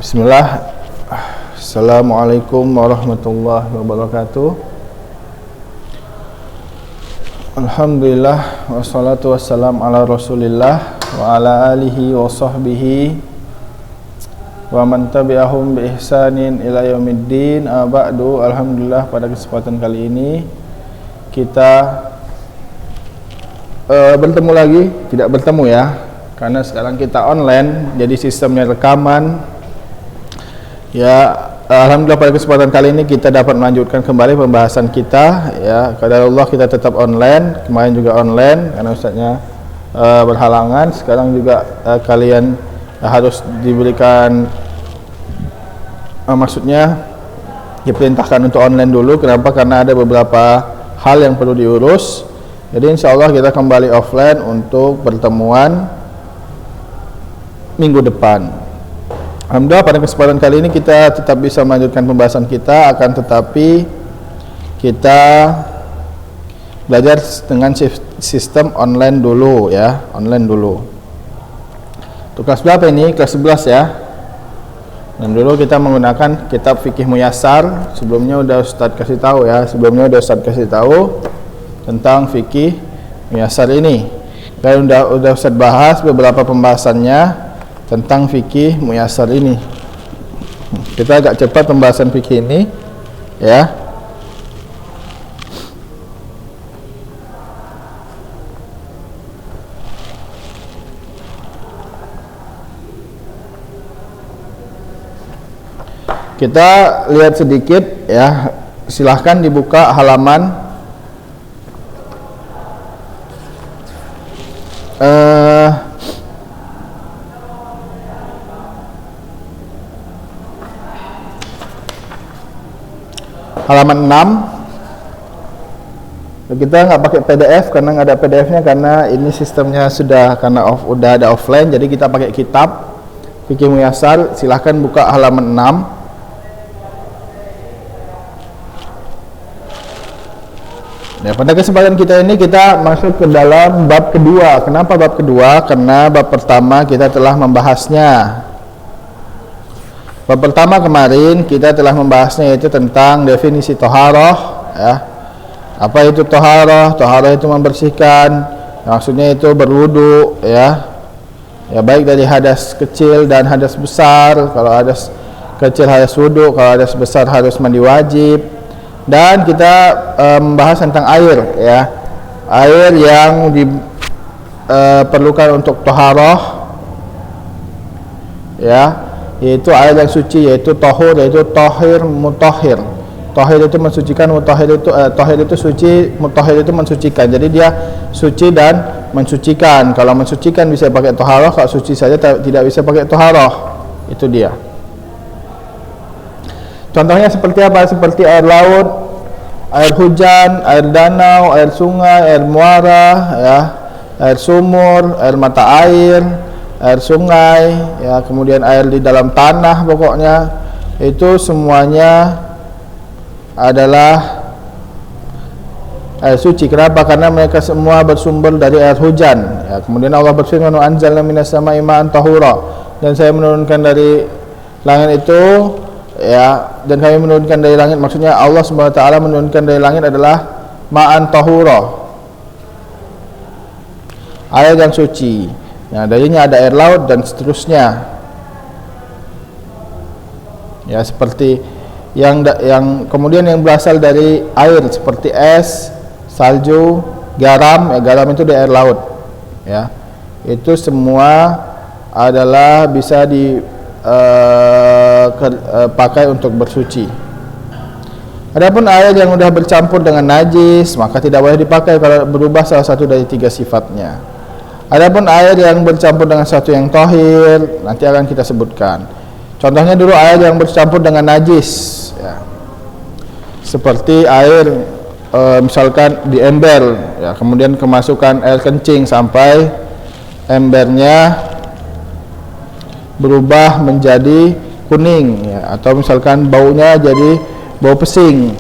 Bismillah. Assalamualaikum warahmatullahi wabarakatuh. Alhamdulillah wassalatu wassalam ala rasulillah wa ala alihi wa sahbihi wa man tabi'ahum bi ihsanin ila yaumiddin. Ba'du. Alhamdulillah, pada kesempatan kali ini kita bertemu lagi, tidak bertemu ya, karena sekarang kita online, jadi sistemnya rekaman. Ya, alhamdulillah pada kesempatan kali ini kita dapat melanjutkan kembali pembahasan kita. Ya, qadarullah kita tetap online, kemarin juga online karena ustaznya berhalangan. Sekarang juga kalian harus diberikan maksudnya diperintahkan untuk online dulu. Kenapa? Karena ada beberapa hal yang perlu diurus. Jadi insya Allah kita kembali offline untuk pertemuan minggu depan. Alhamdulillah pada kesempatan kali ini kita tetap bisa melanjutkan pembahasan kita, akan tetapi kita belajar dengan sistem online dulu ya, online dulu. Untuk kelas berapa ini? Kelas 11 ya. Dan dulu kita menggunakan kitab Fikih Muyassar. Sebelumnya udah Ustadz kasih tahu ya, tentang Fikih Muyassar ini. Dan udah Ustadz bahas beberapa pembahasannya tentang fikih muyassar ini. Kita agak cepat pembahasan fikih ini ya. Kita lihat sedikit ya. Silahkan dibuka halaman halaman 6. Kita nggak pakai PDF karena nggak ada PDF-nya, karena ini sistemnya sudah udah ada offline, jadi kita pakai kitab Fikih Muyassar. Silahkan buka halaman 6. Ya, pada kesempatan kita ini kita masuk ke dalam bab kedua. Kenapa bab kedua? Karena bab pertama kita telah membahasnya. Bab pertama kemarin kita telah membahasnya, yaitu tentang definisi toharoh ya. Apa itu toharoh? Toharoh itu membersihkan, maksudnya itu berwudu ya. Ya, baik dari hadas kecil dan hadas besar. Kalau hadas kecil harus wudu, kalau hadas besar harus mandi wajib. Dan kita membahas tentang air ya. Air yang diperlukan untuk toharoh ya, yaitu air yang suci, yaitu tahur, yaitu tahir, mutahhir. Tahir itu mensucikan, mutahhir itu tahir itu suci, mutahhir itu mensucikan. Jadi dia suci dan mensucikan. Kalau mensucikan bisa pakai taharah, kalau suci saja tidak bisa pakai taharah. Itu dia. Contohnya seperti apa? Seperti air laut, air hujan, air danau, air sungai, air muara ya, air sumur, air mata air, air sungai ya, kemudian air di dalam tanah, pokoknya itu semuanya adalah air suci. Kenapa? Karena mereka semua bersumber dari air hujan ya. Kemudian Allah berfirman, wa anzalna minas sama'i ma'an tahura, dan saya menurunkan dari langit itu ya, dan kami menurunkan dari langit, maksudnya Allah Subhanahu wa taala menurunkan dari langit adalah ma'an tahura, air yang suci. Nah, darinya ada air laut dan seterusnya. Ya, seperti yang kemudian yang berasal dari air seperti es, salju, garam. Ya, garam itu dari air laut. Ya. Itu semua adalah bisa dipakai untuk bersuci. Adapun air yang sudah bercampur dengan najis, maka tidak boleh dipakai kalau berubah salah satu dari tiga sifatnya. Adapun air yang bercampur dengan sesuatu yang tahir, nanti akan kita sebutkan. Contohnya dulu air yang bercampur dengan najis ya. Seperti air misalkan di ember ya, kemudian kemasukan air kencing sampai embernya berubah menjadi kuning ya, atau misalkan baunya jadi bau pesing,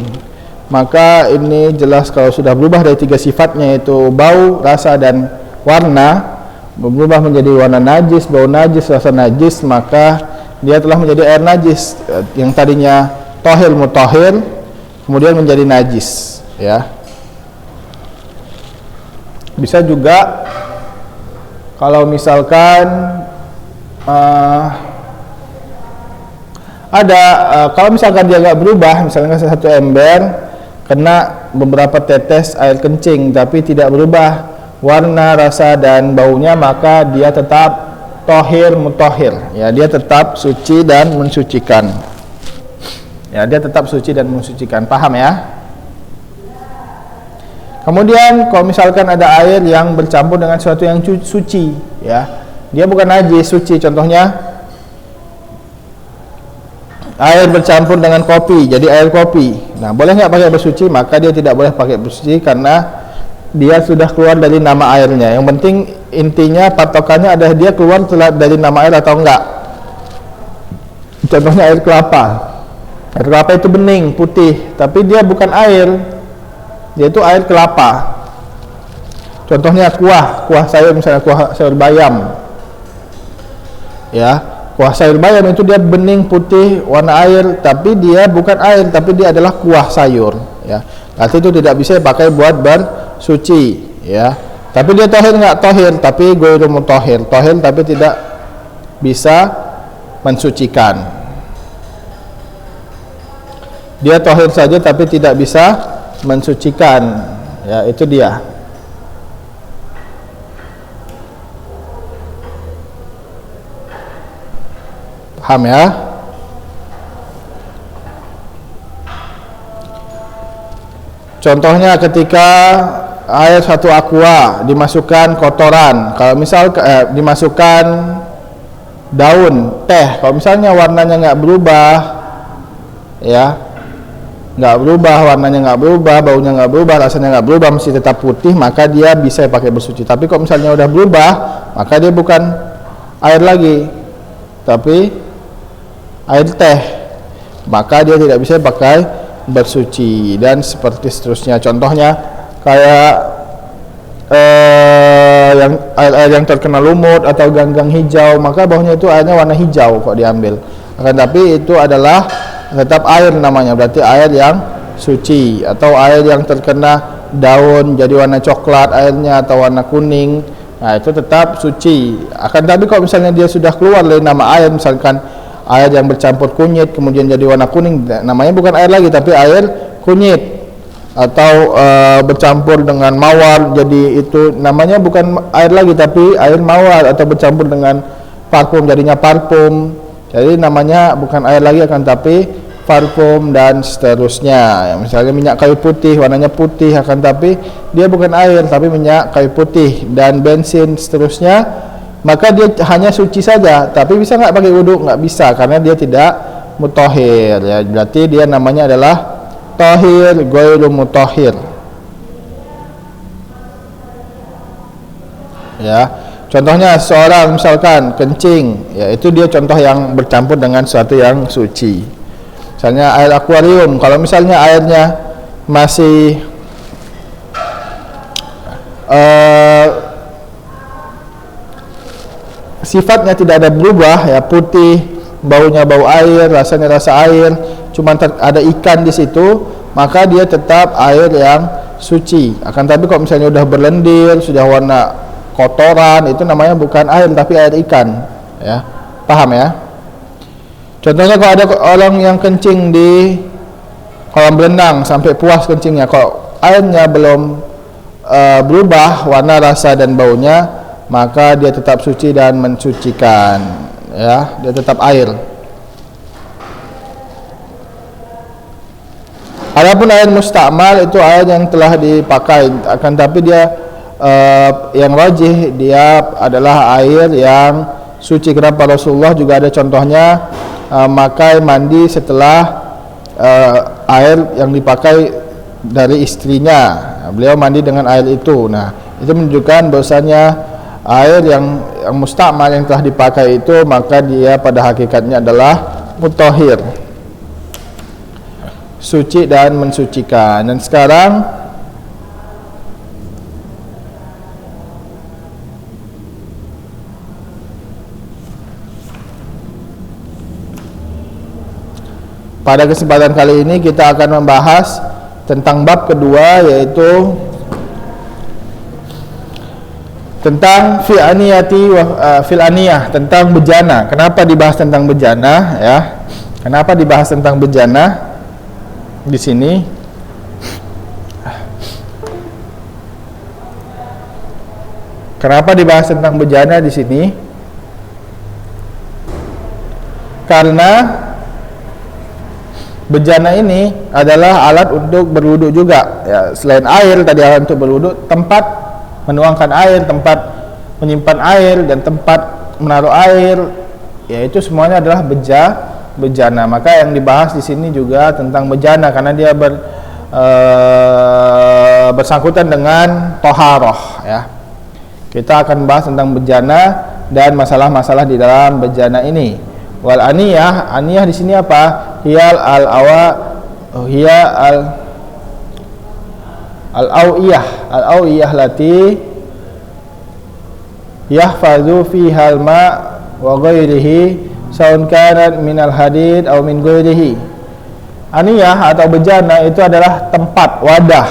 maka ini jelas kalau sudah berubah dari tiga sifatnya, yaitu bau, rasa, dan warna, berubah menjadi warna najis, bau najis, rasa najis, maka dia telah menjadi air najis, yang tadinya tohir mutahhir kemudian menjadi najis, ya. Bisa juga kalau misalkan kalau misalkan dia nggak berubah, misalkan satu ember kena beberapa tetes air kencing tapi tidak berubah warna, rasa dan baunya, maka dia tetap tohir mutahhir, ya, dia tetap suci dan mensucikan, ya, dia tetap suci dan mensucikan. Paham ya? Kemudian kalau misalkan ada air yang bercampur dengan sesuatu yang suci, ya, dia bukan najis, suci. Contohnya air bercampur dengan kopi, jadi air kopi. Nah, boleh nggak pakai bersuci? Maka dia tidak boleh pakai bersuci karena dia sudah keluar dari nama airnya. Yang penting intinya patokannya adalah dia keluar dari nama air atau enggak. Contohnya air kelapa. Air kelapa itu bening, putih, tapi dia bukan air, yaitu air kelapa. Contohnya kuah sayur, misalnya kuah sayur bayam, ya. Kuah sayur bayam itu dia bening putih warna air, tapi dia bukan air, tapi dia adalah kuah sayur, ya. Berarti itu tidak bisa dipakai buat bersuci, ya. Tapi dia tohir nggak? Tohir, tapi ghairu mutahhir. Tohir tapi tidak bisa mensucikan. Dia tohir saja tapi tidak bisa mensucikan, ya, itu dia. Paham ya? Contohnya ketika air satu aqua dimasukkan kotoran, kalau misal dimasukkan daun teh, kalau misalnya warnanya nggak berubah, ya, nggak berubah, warnanya nggak berubah, baunya nggak berubah, rasanya nggak berubah, masih tetap putih, maka dia bisa pakai bersuci. Tapi kalau misalnya udah berubah, maka dia bukan air lagi, tapi air teh, maka dia tidak bisa pakai bersuci, dan seperti seterusnya. Contohnya kayak air yang terkena lumut atau ganggang hijau, maka baunya itu airnya warna hijau kok diambil. Akan tapi itu adalah tetap air namanya, berarti air yang suci. Atau air yang terkena daun jadi warna coklat airnya atau warna kuning, nah itu tetap suci. Akan tapi kalau misalnya dia sudah keluar dari nama air, misalkan air yang bercampur kunyit kemudian jadi warna kuning, namanya bukan air lagi tapi air kunyit. Atau bercampur dengan mawar, jadi itu namanya bukan air lagi tapi air mawar. Atau bercampur dengan parfum jadinya parfum, jadi namanya bukan air lagi akan tapi parfum, dan seterusnya. Misalnya minyak kayu putih, warnanya putih akan tapi dia bukan air tapi minyak kayu putih, dan bensin seterusnya, maka dia hanya suci saja. Tapi bisa nggak pakai wudhu? Nggak bisa, karena dia tidak mutahhir, ya. Berarti dia namanya adalah tahir ghairu mutahhir, ya. Contohnya seorang misalkan kencing, ya, itu dia contoh yang bercampur dengan sesuatu yang suci. Misalnya air akuarium, kalau misalnya airnya masih sifatnya tidak ada berubah, ya, putih, baunya bau air, rasanya rasa air, cuma ada ikan di situ, maka dia tetap air yang suci. Akan tapi kalau misalnya udah berlendir, sudah warna kotoran, itu namanya bukan air tapi air ikan, ya. Paham ya? Contohnya kalau ada orang yang kencing di kolam renang sampai puas kencingnya, kalau airnya belum berubah warna, rasa dan baunya, maka dia tetap suci dan mensucikan, ya, dia tetap air. Adapun air mustakmal itu air yang telah dipakai, akan tapi dia yang rajih dia adalah air yang suci. Kenapa? Rasulullah juga ada contohnya makai mandi setelah air yang dipakai dari istrinya, beliau mandi dengan air itu. Nah, itu menunjukkan bahwasanya air yang mustakmal yang telah dipakai itu, maka dia pada hakikatnya adalah mutahhir, suci dan mensucikan. Dan sekarang pada kesempatan kali ini kita akan membahas tentang bab kedua, yaitu tentang fil aniyah, tentang bejana. Kenapa dibahas tentang bejana ya? Kenapa dibahas tentang bejana di sini? Kenapa dibahas tentang bejana di sini? Karena bejana ini adalah alat untuk berwudu juga ya. Selain air tadi, alat untuk berwudu, tempat menuangkan air, tempat menyimpan air, dan tempat menaruh air, yaitu semuanya adalah bejana. Maka yang dibahas di sini juga tentang bejana karena dia bersangkutan dengan toharoh ya. Kita akan bahas tentang bejana dan masalah-masalah di dalam bejana ini. Wal aniyah, aniyah di sini apa? Hiya al-awiyah lati yahfazu fiha al-ma wa ghairihi saun kanat min al-hadid aw min ghairihi. Aniyah atau bejana itu adalah tempat, wadah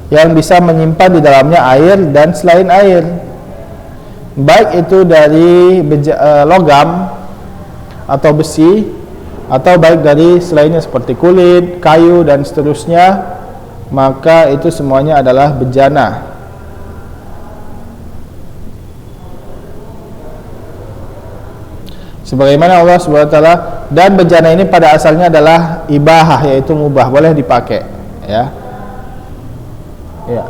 yang bisa menyimpan di dalamnya air dan selain air, baik itu dari logam atau besi, atau baik dari selainnya seperti kulit, kayu, dan seterusnya. Maka itu semuanya adalah bejana. Sebagaimana Allah SWT, dan bejana ini pada asalnya adalah ibahah, yaitu mubah, boleh dipakai ya. Ya.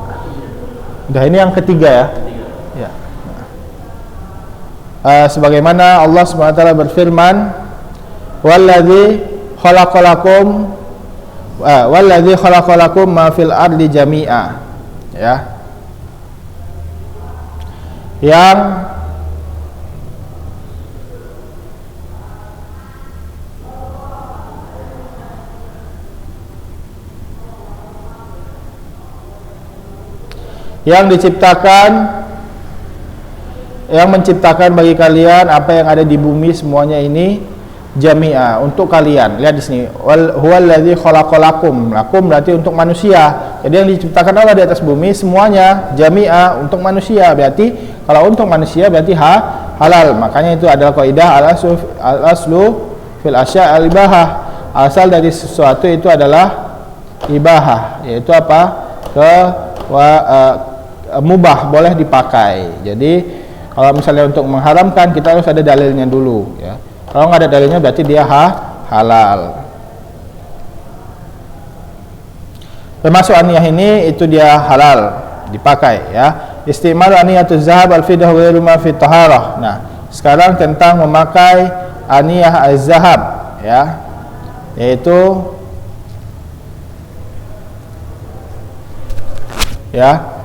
Udah, ini yang ketiga ya. Ya. Sebagaimana Allah SWT berfirman, walladzi khalaqalakum ma fil ardi jami'a ya. Yang menciptakan bagi kalian apa yang ada di bumi semuanya ini jami'a, untuk kalian. Lihat di sini, huwallazi khalaqalakum, lakum berarti untuk manusia. Jadi yang diciptakan Allah di atas bumi semuanya jami'a, untuk manusia. Berarti kalau untuk manusia berarti halal. Makanya itu adalah kaidah al-aslu fil asya' al-ibahah. Asal dari sesuatu itu adalah ibahah, yaitu apa? Mubah, boleh dipakai. Jadi kalau misalnya untuk mengharamkan, kita harus ada dalilnya dulu ya. Kalau nggak ada dalilnya berarti dia halal. Termasuk aniyah ini, itu dia halal dipakai ya. Istimal aniyatuz zahab al-fidah wa ghairu ma fi taharah. Nah, sekarang tentang memakai aniyah az-zahab ya, yaitu ya,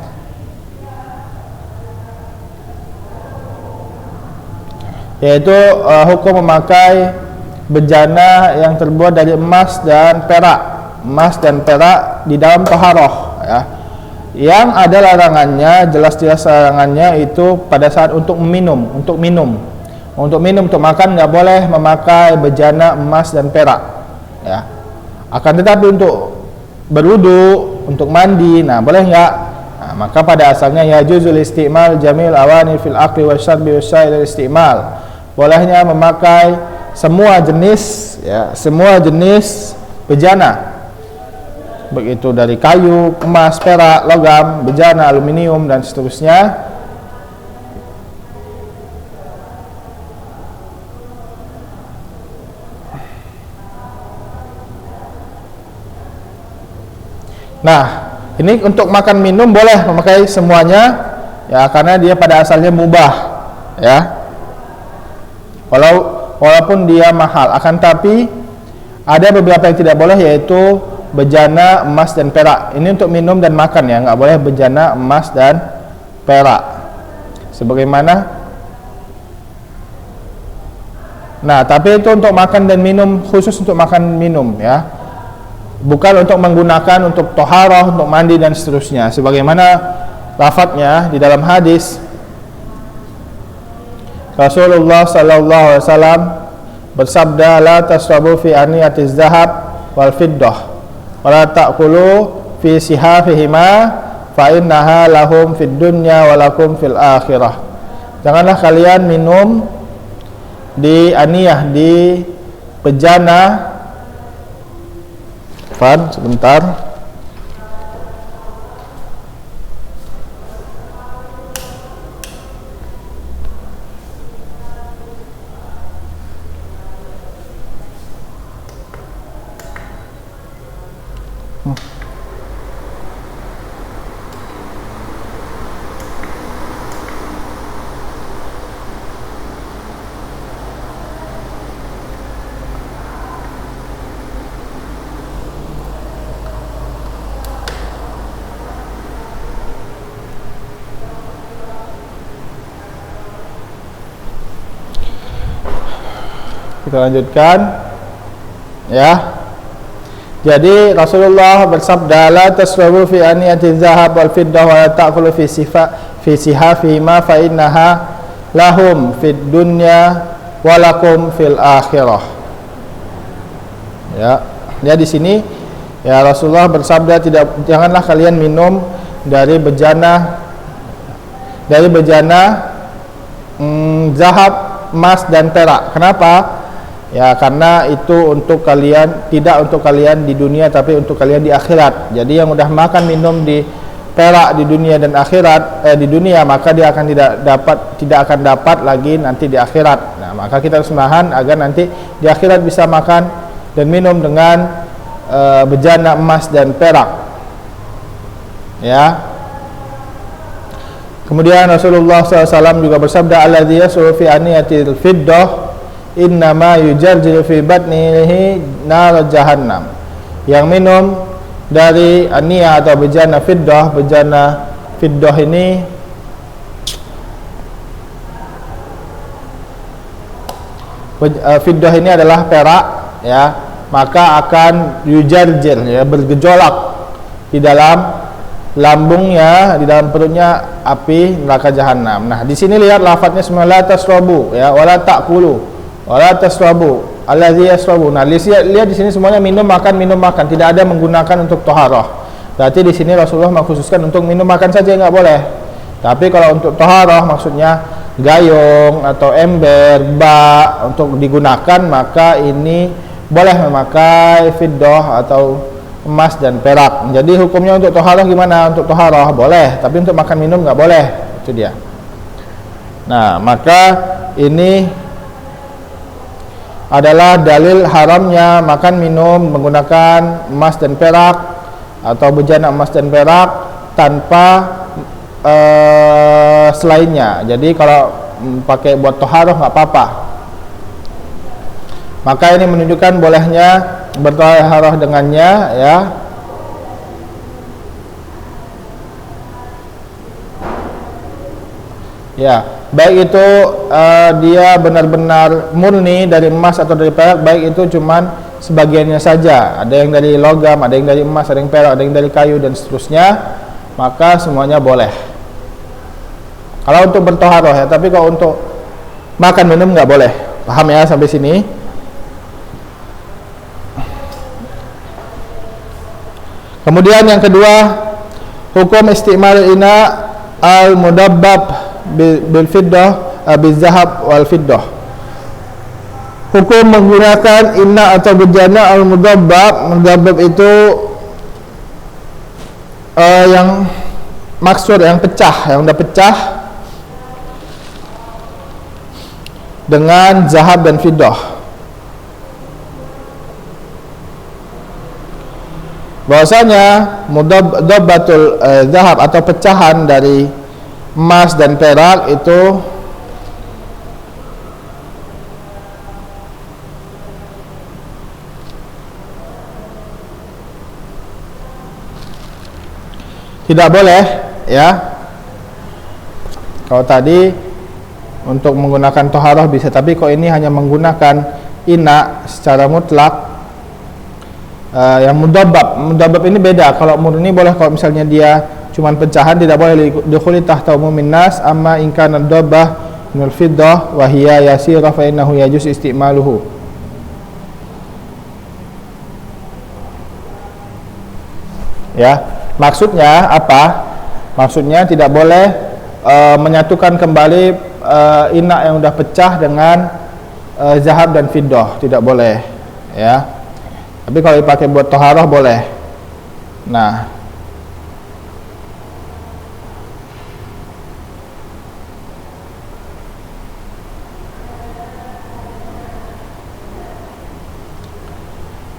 hukum memakai bejana yang terbuat dari emas dan perak di dalam taharah ya. Yang ada larangannya, jelas-jelas larangannya itu pada saat untuk minum, untuk makan nggak boleh memakai bejana emas dan perak ya. Akan tetapi untuk berwudu, untuk mandi, nah boleh nggak? Nah, maka pada asalnya ya juzul istimal jamil awani fil akli wa syarbi wa syair istimal, bolehnya memakai semua jenis bejana, begitu dari kayu, emas, perak, logam, bejana, aluminium, dan seterusnya. Nah, ini untuk makan minum boleh memakai semuanya ya, karena dia pada asalnya mubah ya. Walaupun dia mahal, akan tapi ada beberapa yang tidak boleh, yaitu bejana emas dan perak. Ini untuk minum dan makan ya, nggak boleh bejana emas dan perak. Sebagaimana, nah tapi itu untuk makan dan minum, khusus untuk makan minum ya, bukan untuk menggunakan untuk toharoh, untuk mandi dan seterusnya. Sebagaimana lafadznya di dalam hadis, Rasulullah sallallahu alaihi wasallam bersabda, la tasrabu fi aniyatiz zahab wal fiddah wa la ta'kulu fi sihafihima fa innaha lahum fid dunya wa lakum fil akhirah. Janganlah kalian minum di aniyah, di bejana. Fad, sebentar. Kita lanjutkan ya. Jadi Rasulullah bersabda, la tasrabu fi aniyati zahab wal fiddah wa la ta'kulu fi sihafihima fa innaha lahum fid dunya wa lakum fil akhirah. Ya, di sini ya Rasulullah bersabda, janganlah kalian minum dari bejana zahab, emas dan perak. Kenapa? Ya karena itu untuk kalian, tidak untuk kalian di dunia tapi untuk kalian di akhirat. Jadi yang udah makan minum di perak di dunia dan akhirat, di dunia, maka dia akan tidak akan dapat lagi nanti di akhirat. Nah, maka kita harus menahan agar nanti di akhirat bisa makan dan minum dengan bejana emas dan perak. Ya. Kemudian Rasulullah SAW juga bersabda, alladzi yasru fi aniyatil fiddah innama yujarjiru fi batnihi nar jahannam. Yang minum dari aniyah atau bejana fiddah ini fiddah ini adalah perak ya, maka akan yujarjir ya, bergejolak di dalam lambungnya, di dalam perutnya api neraka jahanam. Nah, di sini lihat lafadznya semua, la tasrabu ya, wala ta'kulu wala tasrabu allazi yasrabu. Nah, lihat di sini semuanya minum makan, tidak ada menggunakan untuk toharoh. Berarti di sini Rasulullah mengkhususkan untuk minum makan saja nggak boleh. Tapi kalau untuk toharoh, maksudnya gayung atau ember, bak untuk digunakan, maka ini boleh memakai fiddah atau emas dan perak. Jadi hukumnya untuk toharoh gimana? Untuk toharoh boleh, tapi untuk makan minum nggak boleh. Itu dia. Nah, maka ini adalah dalil haramnya makan minum menggunakan emas dan perak atau bejana emas dan perak tanpa selainnya. Jadi kalau pakai buat toharoh nggak apa-apa. Maka ini menunjukkan bolehnya bertoharoh dengannya ya. Ya, baik itu dia benar-benar murni dari emas atau dari perak, baik itu cuman sebagiannya saja. Ada yang dari logam, ada yang dari emas, ada yang perak, ada yang dari kayu dan seterusnya, maka semuanya boleh. Kalau untuk bertoharoh ya, tapi kalau untuk makan minum nggak boleh. Paham ya sampai sini? Kemudian yang kedua, hukum istimal ina al-mudabbab bil fiddah bil zahab wal fiddah. Hukum menggunakan ina atau bejana al-mudabbab itu yang maksud yang pecah, yang udah pecah dengan zahab dan fiddah. Bahwasanya mudabbatul zahab atau pecahan dari emas dan perak itu tidak boleh ya. Kalau tadi untuk menggunakan toharoh bisa, tapi kok ini hanya menggunakan ina secara mutlak. Yang mudabbab ini beda. Kalau murni boleh, kalau misalnya dia cuman pecahan tidak boleh. Dukhuli tahta umumin nas amma in kana dabbah minal fiddah wa hiya yasira fa innahu yajuz istimaluhu. Ya, maksudnya apa? Maksudnya tidak boleh menyatukan kembali inak yang udah pecah dengan zahab dan fiddah, tidak boleh, ya. Tapi kalau dipakai buat toharoh boleh. Nah,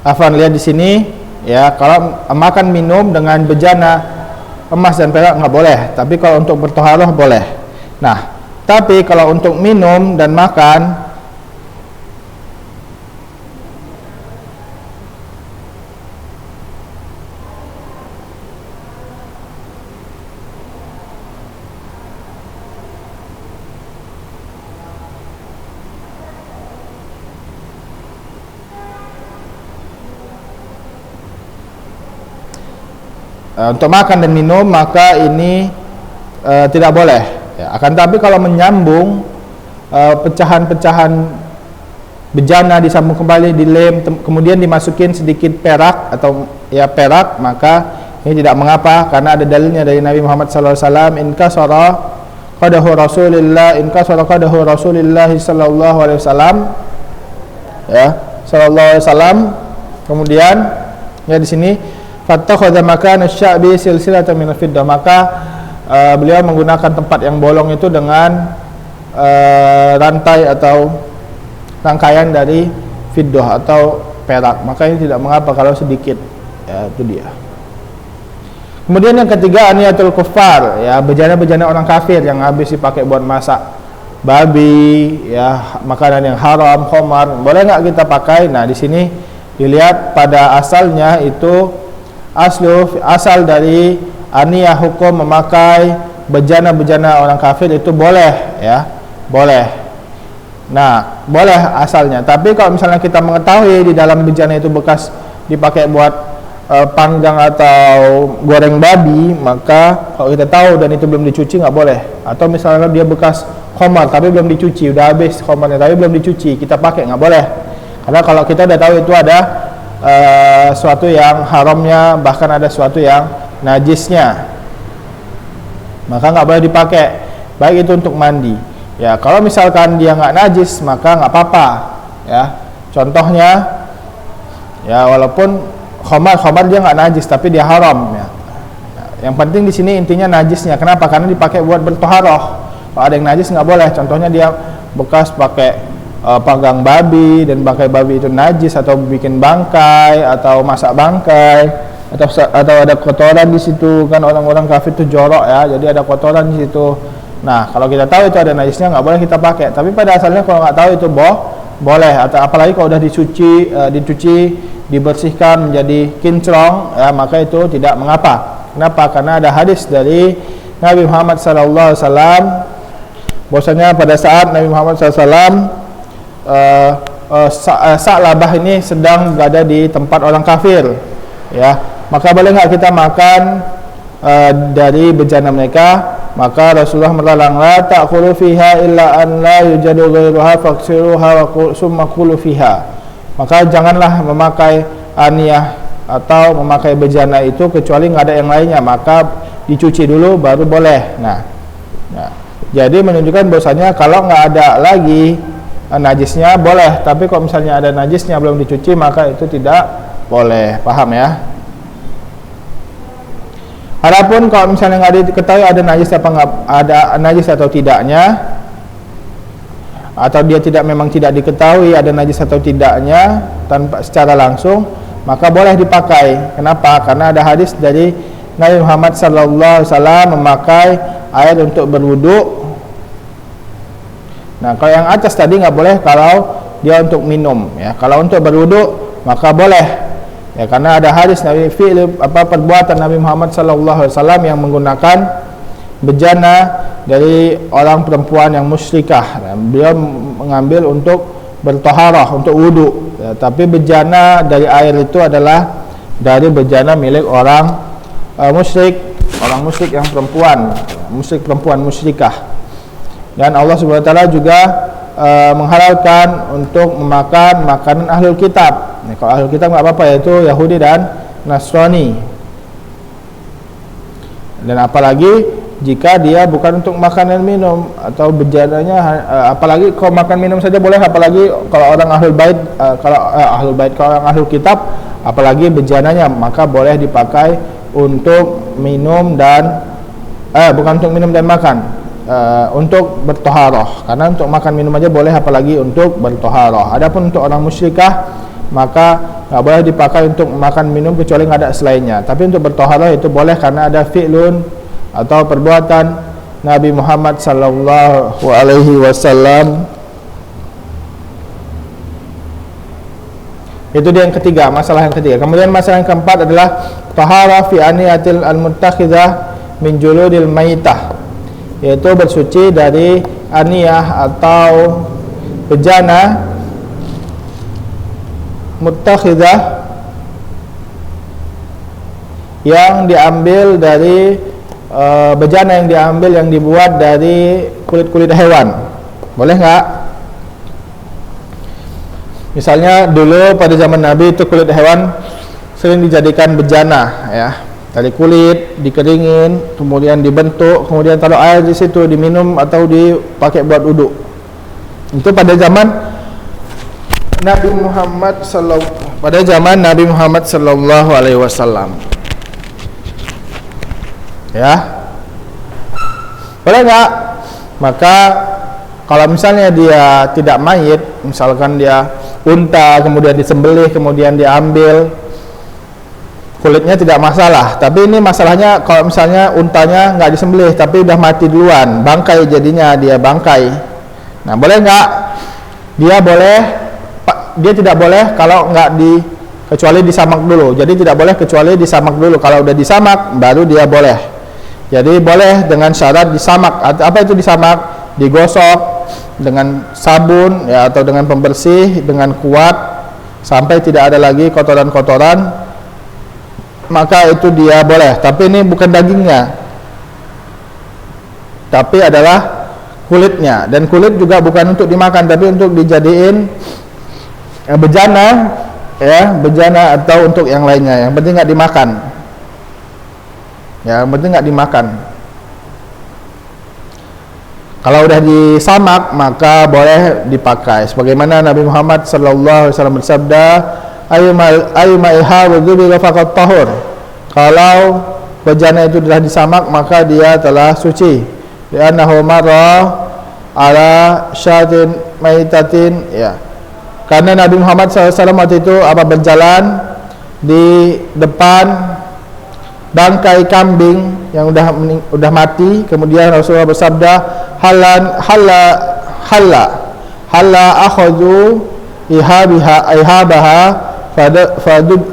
Afan, lihat di sini, ya, kalau makan minum dengan bejana emas dan perak nggak boleh, tapi kalau untuk bertoharoh boleh. Nah, tapi kalau untuk minum dan makan untuk makan dan minum, maka ini tidak boleh, ya. Akan tapi kalau menyambung pecahan-pecahan bejana disambung kembali, dilem, kemudian dimasukin sedikit perak atau ya perak, maka ini tidak mengapa, karena ada dalilnya dari Nabi Muhammad SAW. Inkasara qadahu Rasulillah, inkasara qadahu Rasulillah sallallahu alaihi wasallam, ya, sallallahu alaihi wasallam. Kemudian ya di sini fattakhadha makana asy-sya'bi silsilatan min fiddah, maka beliau menggunakan tempat yang bolong itu dengan rantai atau rangkaian dari fiddah atau perak, maka ini tidak mengapa kalau sedikit, ya, itu dia. Kemudian yang ketiga, aniyatul kuffar, ya, bejana-bejana orang kafir yang habis dipakai buat masak babi, ya, makanan yang haram, khamar, boleh nggak kita pakai? Nah, di sini dilihat pada asalnya itu asal dari aniyah hukum memakai bejana-bejana orang kafir itu boleh, ya, boleh. Nah, boleh asalnya. Tapi kalau misalnya kita mengetahui di dalam bejana itu bekas dipakai buat panggang atau goreng babi, maka kalau kita tahu dan itu belum dicuci nggak boleh. Atau misalnya dia bekas khamar tapi belum dicuci, udah habis khamarnya tapi belum dicuci, kita pakai nggak boleh. Karena kalau kita udah tahu itu ada suatu yang haramnya, bahkan ada suatu yang najisnya, maka nggak boleh dipakai, baik itu untuk mandi, ya. Kalau misalkan dia nggak najis, maka nggak apa-apa, ya. Contohnya, ya, walaupun khamar dia nggak najis tapi dia haram, ya. Yang penting di sini intinya najisnya. Kenapa? Karena dipakai buat bertoharoh. Kalau ada yang najis nggak boleh. Contohnya dia bekas pakai panggang babi dan bangkai babi itu najis, atau bikin bangkai atau masak bangkai, atau ada kotoran di situ, kan orang-orang kafir itu jorok, ya, jadi ada kotoran di situ. Nah, kalau kita tahu itu ada najisnya, nggak boleh kita pakai. Tapi pada asalnya kalau nggak tahu itu boleh, atau apalagi kalau udah dicuci, dibersihkan menjadi kinclong, ya, maka itu tidak mengapa. Kenapa? Karena ada hadis dari Nabi Muhammad SAW, bahwasanya pada saat Nabi Muhammad SAW Sa'labah ini sedang berada di tempat orang kafir, ya, maka boleh nggak kita makan dari bejana mereka? Maka Rasulullah melarang, la ta'kulu fiha illa an la yujadu ghairuha faksiruha wa summa kulu fiha. Maka janganlah memakai aniyah atau memakai bejana itu kecuali nggak ada yang lainnya, maka dicuci dulu baru boleh. Nah, jadi menunjukkan bahwasanya kalau nggak ada lagi najisnya boleh, tapi kalau misalnya ada najisnya belum dicuci, maka itu tidak boleh. Paham, ya? Adapun kalau misalnya nggak diketahui ada najis apa nggak ada najis atau tidaknya, atau dia memang tidak diketahui ada najis atau tidaknya tanpa secara langsung, maka boleh dipakai. Kenapa? Karena ada hadis dari Nabi Muhammad SAW memakai air untuk berwudu. Nah, kalau yang atas tadi nggak boleh kalau dia untuk minum, ya. Kalau untuk berwudu maka boleh, ya, karena ada hadis Nabi perbuatan Nabi Muhammad SAW yang menggunakan bejana dari orang perempuan yang musyrikah. Nah, beliau mengambil untuk bertoharah, untuk wudu, ya, tapi bejana dari air itu adalah dari bejana milik orang musyrik yang perempuan, musyrikah. Dan Allah Subhanahu wa taala juga menghalalkan untuk memakan makanan ahlul kitab. Nah, kalau ahlul kitab nggak apa-apa, yaitu Yahudi dan Nasrani. Dan apalagi jika dia bukan untuk makan dan minum, atau bejananya apalagi kalau makan minum saja boleh, apalagi kalau orang ahlul bait, kalau orang ahlul kitab, apalagi bejananya, maka boleh dipakai untuk minum dan bukan untuk minum dan makan, untuk bertoharoh. Karena untuk makan minum aja boleh, apalagi untuk bertoharoh. Adapun untuk orang musyrikah, maka nggak boleh dipakai untuk makan minum kecuali nggak ada selainnya. Tapi untuk bertoharoh itu boleh karena ada fi'lun atau perbuatan Nabi Muhammad sallallahu alaihi wasallam. Itu dia yang ketiga, masalah yang ketiga. Kemudian masalah yang keempat adalah taharah fi aniyatil al-muttakhidzah min juludil maitah, yaitu bersuci dari aniyah atau bejana muttakhidzah yang diambil dari bejana yang diambil yang dibuat dari kulit-kulit hewan. Boleh nggak? Misalnya dulu pada zaman Nabi itu kulit hewan sering dijadikan bejana, ya, dari kulit dikeringin, kemudian dibentuk, kemudian taruh air di situ, diminum atau dipakai buat wudhu. Itu pada zaman Nabi Muhammad sallallahu alaihi wasallam. Ya. Boleh enggak? Maka kalau misalnya dia tidak mayit, misalkan dia unta kemudian disembelih kemudian diambil kulitnya, tidak masalah. Tapi ini masalahnya kalau misalnya untanya nggak disembelih tapi udah mati duluan, bangkai jadinya, dia bangkai. Nah, boleh nggak? Dia tidak boleh kalau nggak kecuali disamak dulu. Jadi tidak boleh kecuali disamak dulu. Kalau udah disamak baru dia boleh. Jadi boleh dengan syarat disamak. Apa itu disamak? Digosok dengan sabun, ya, atau dengan pembersih dengan kuat sampai tidak ada lagi kotoran-kotoran, maka itu dia boleh. Tapi ini bukan dagingnya, tapi adalah kulitnya. Dan kulit juga bukan untuk dimakan, tapi untuk dijadiin bejana, ya, bejana atau untuk yang lainnya. Yang penting nggak dimakan. Ya, yang penting nggak dimakan. Kalau udah disamak maka boleh dipakai. Sebagaimana Nabi Muhammad sallallahu alaihi wasallam bersabda, ayyuma ihawudzubi faqat tahur. Kalau bejana itu telah disamak maka dia telah suci. Li'annahu marra ala syatin maitatin, ya. Karena Nabi Muhammad SAW waktu itu berjalan di depan bangkai kambing yang udah mati, kemudian Rasulullah bersabda, halla akhadhu ihabaha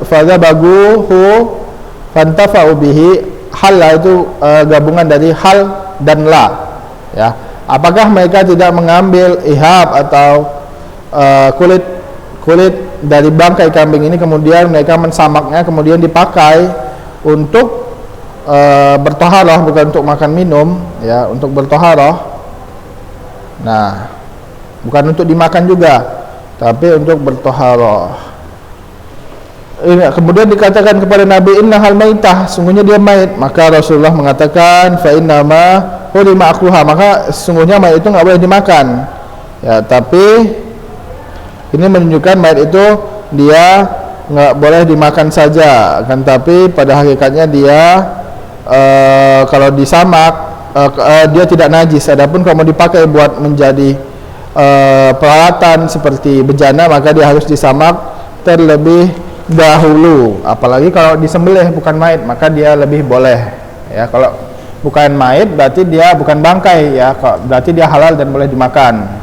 fadabaguhu fantafa'u bihi. Halla itu gabungan dari hal dan la, ya. Apakah mereka tidak mengambil ihab atau kulit dari bangkai kambing ini, kemudian mereka mensamaknya, kemudian dipakai untuk bertoharoh, bukan untuk makan minum, ya, untuk bertoharoh. Nah, bukan untuk dimakan juga, tapi untuk bertoharoh. Kemudian dikatakan kepada Nabi, innahal maitah, sungguhnya dia mayit. Maka Rasulullah mengatakan, fa innama hurima akluha, maka sungguhnya mayit itu nggak boleh dimakan, ya. Tapi ini menunjukkan mayit itu dia nggak boleh dimakan saja, kan, tapi pada hakikatnya dia kalau disamak dia tidak najis. Adapun kalau mau dipakai buat menjadi peralatan seperti bejana, maka dia harus disamak terlebih dahulu. Apalagi kalau disembelih bukan mayit, maka dia lebih boleh, ya. Kalau bukan mayit berarti dia bukan bangkai, ya, berarti dia halal dan boleh dimakan.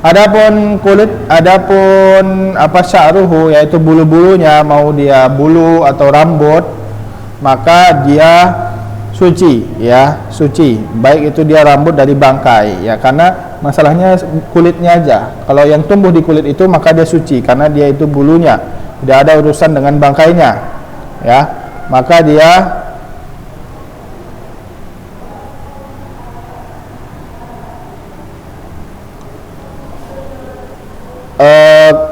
Adapun kulit, adapun sya'ruhu, yaitu bulu-bulunya, mau dia bulu atau rambut, maka dia suci, ya, suci. Baik itu dia rambut dari bangkai, ya, karena masalahnya kulitnya aja. Kalau yang tumbuh di kulit itu maka dia suci karena dia itu bulunya, tidak ada urusan dengan bangkainya, ya. Maka dia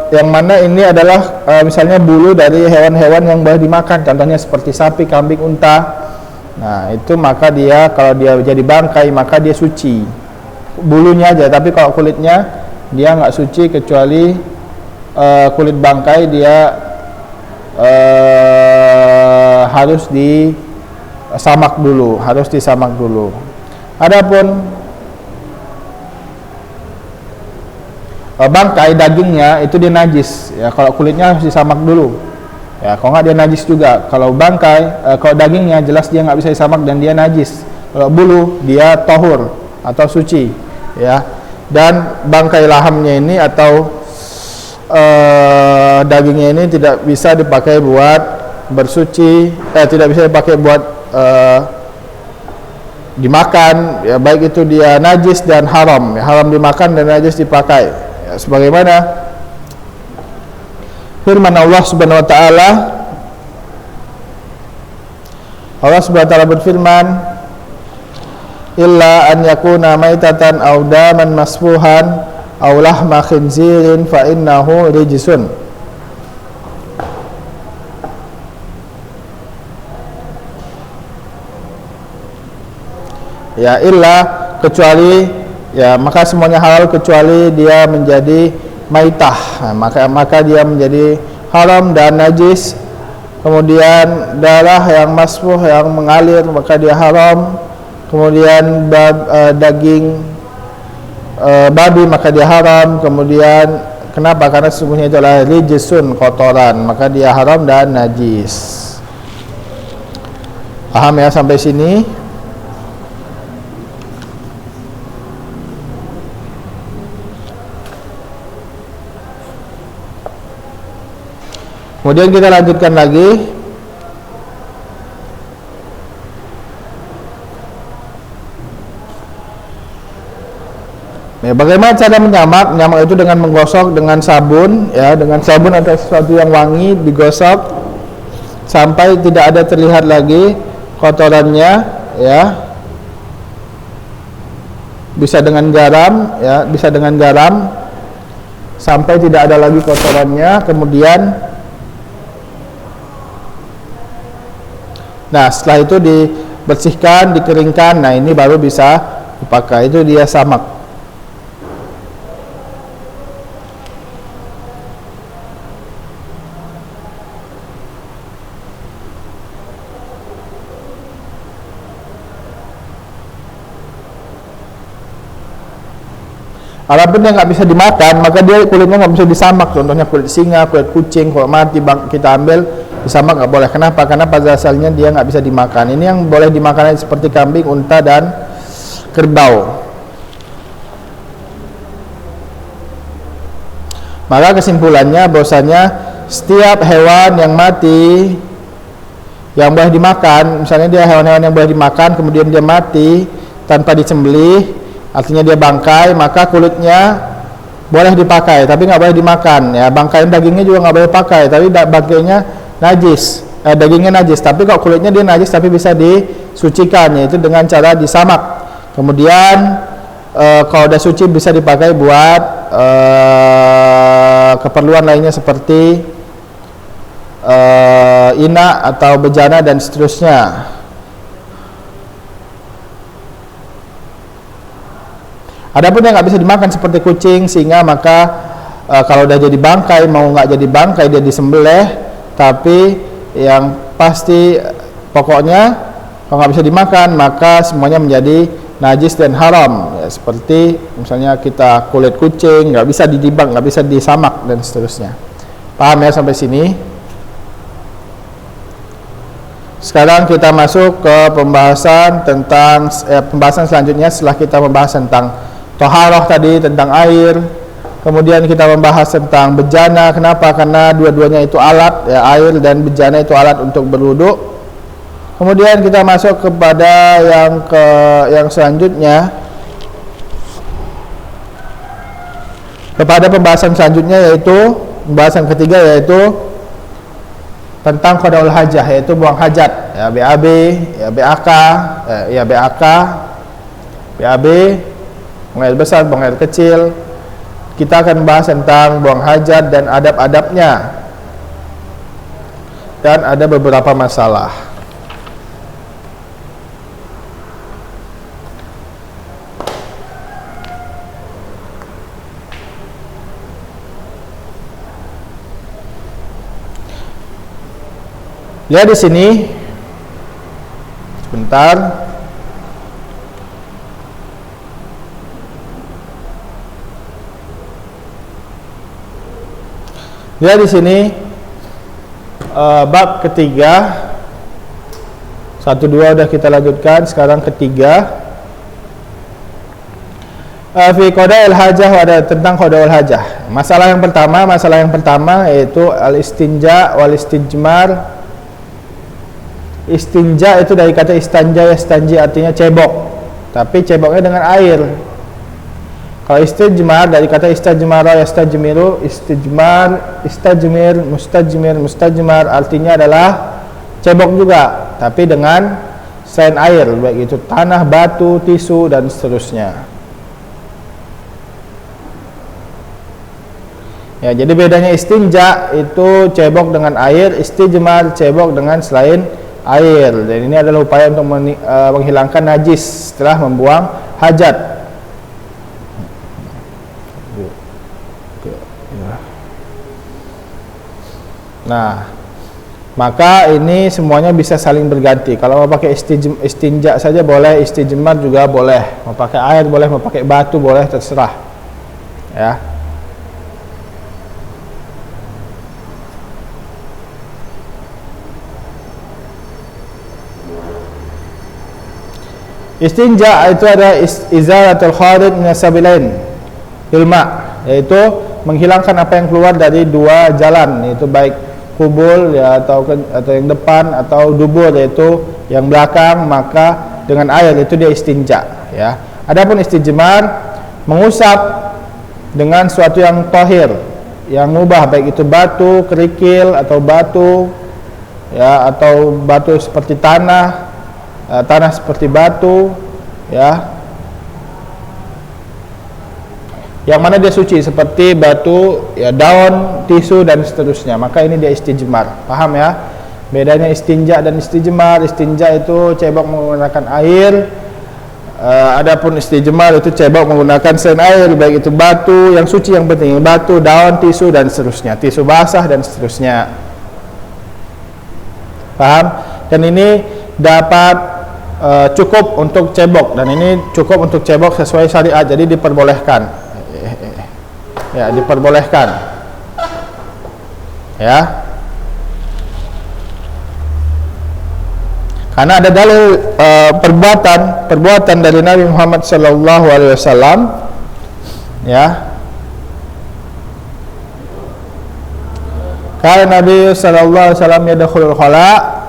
yang mana ini adalah misalnya bulu dari hewan-hewan yang boleh dimakan, contohnya seperti sapi, kambing, unta, Nah, itu maka dia kalau dia jadi bangkai maka dia suci. Bulunya aja, tapi kalau kulitnya dia nggak suci kecuali kulit bangkai dia harus disamak dulu, Adapun bangkai dagingnya itu dia najis ya, kalau kulitnya harus disamak dulu ya, kalau nggak dia najis juga. Kalau bangkai kalau dagingnya jelas dia nggak bisa disamak dan dia najis. Kalau bulu dia tohur atau suci ya. Dan bangkai lahamnya ini atau dagingnya ini tidak bisa dipakai buat bersuci, tidak bisa dipakai buat dimakan ya, baik itu dia najis dan haram ya, haram dimakan dan najis dipakai ya, sebagaimana firman Allah Subhanahu wa taala. Allah Subhanahu wa taala berfirman, illa an yakuna maitatan aw daman masfuhan aw lahma khinzirin fa innahu rijsun. Ya, illa kecuali ya, maka semuanya halal kecuali dia menjadi maitah. Nah, maka dia menjadi haram dan najis. Kemudian darah yang masfuh yang mengalir maka dia haram. Kemudian daging babi maka dia haram. Kemudian kenapa? Karena sesungguhnya itu adalah rijsun, kotoran, maka dia haram dan najis. Paham ya sampai sini? Kemudian kita lanjutkan lagi. Ya, bagaimana cara menyamak? Menyamak itu dengan menggosok dengan sabun ya, dengan sabun atau sesuatu yang wangi digosok sampai tidak ada terlihat lagi kotorannya ya. Bisa dengan garam ya, bisa dengan garam sampai tidak ada lagi kotorannya. Kemudian nah, setelah itu dibersihkan, dikeringkan. Nah, ini baru bisa dipakai. Itu dia samak. Adapun yang nggak bisa dimakan, maka dia kulitnya nggak bisa disamak. Contohnya kulit singa, kulit kucing, kalau mati kita ambil disamak nggak boleh. Kenapa? Karena pada asalnya dia nggak bisa dimakan. Ini yang boleh dimakan seperti kambing, unta dan kerbau. Maka kesimpulannya bahwasanya setiap hewan yang mati yang boleh dimakan, misalnya dia hewan-hewan yang boleh dimakan kemudian dia mati tanpa disembelih, artinya dia bangkai, maka kulitnya boleh dipakai tapi nggak boleh dimakan ya. Bangkai dagingnya juga nggak boleh pakai, tapi bangkainya najis, dagingnya najis, tapi kalau kulitnya dia najis tapi bisa disucikan, yaitu dengan cara disamak. Kemudian kalau udah suci bisa dipakai buat keperluan lainnya seperti inak atau bejana dan seterusnya. Adapun yang nggak bisa dimakan seperti kucing, singa, maka kalau udah jadi bangkai, mau nggak jadi bangkai dia disembelih, tapi yang pasti pokoknya kalau nggak bisa dimakan maka semuanya menjadi najis dan haram ya, seperti misalnya kita kulit kucing nggak bisa didibang, nggak bisa disamak dan seterusnya. Paham ya sampai sini? Sekarang kita masuk ke pembahasan tentang pembahasan selanjutnya setelah kita membahas tentang toharoh tadi, tentang air. Kemudian kita membahas tentang bejana. Kenapa? Karena dua-duanya itu alat ya, air dan bejana itu alat untuk berwudu. Kemudian kita masuk kepada yang selanjutnya, kepada pembahasan selanjutnya, yaitu pembahasan ketiga, yaitu tentang qadaul hajah, yaitu buang hajat ya, BAB ya, BAK ya, BAK, BAB, buang air besar, buang air kecil. Kita akan bahas tentang buang hajat dan adab-adabnya, dan ada beberapa masalah. Lihat di sini. Sebentar. Lihat di sini bab ketiga. 1, 2 udah kita lanjutkan, sekarang ketiga. Fi qada'il hajah, ada tentang qada'ul hajah. Masalah yang pertama yaitu al-istinja wal istijmar. Istinja itu dari kata istanja, yastanji artinya cebok, tapi ceboknya dengan air. Kalau istijmar dari kata istajmara, yastajmiru, istijmar, istajmir, mustajmar artinya adalah cebok juga, tapi dengan selain air, baik itu tanah, batu, tisu dan seterusnya. Ya, jadi bedanya istinja itu cebok dengan air, istijmar cebok dengan selain air. Dan ini adalah upaya untuk menghilangkan najis setelah membuang hajat. Nah, maka ini semuanya bisa saling berganti. Kalau mau pakai istinja saja boleh, istijmar juga boleh. Mau pakai air boleh, mau pakai batu boleh, terserah. Ya. Istinja itu ada izalatul kharij min sabilain ilma, yaitu menghilangkan apa yang keluar dari dua jalan, yaitu baik kubul ya atau yang depan atau dubur, yaitu yang belakang, maka dengan air itu dia istinja, ya. Adapun istijmar mengusap dengan suatu yang tahir, yang mubah, baik itu batu, kerikil atau batu ya, atau batu seperti tanah seperti batu, ya, yang mana dia suci seperti batu, ya, daun, tisu dan seterusnya. Maka ini dia istijmar. Paham ya? Bedanya istinja dan istijmar. Istinja itu cebok menggunakan air. Adapun istijmar itu cebok menggunakan selain air, baik itu batu yang suci, yang penting batu, daun, tisu dan seterusnya. Tisu basah dan seterusnya. Paham? Dan ini dapat cukup untuk cebok, dan ini cukup untuk cebok sesuai syariat, jadi diperbolehkan, ya, diperbolehkan, ya, karena ada dalil perbuatan dari Nabi Muhammad SAW, ya. Karena Nabi SAW yadkhulul khala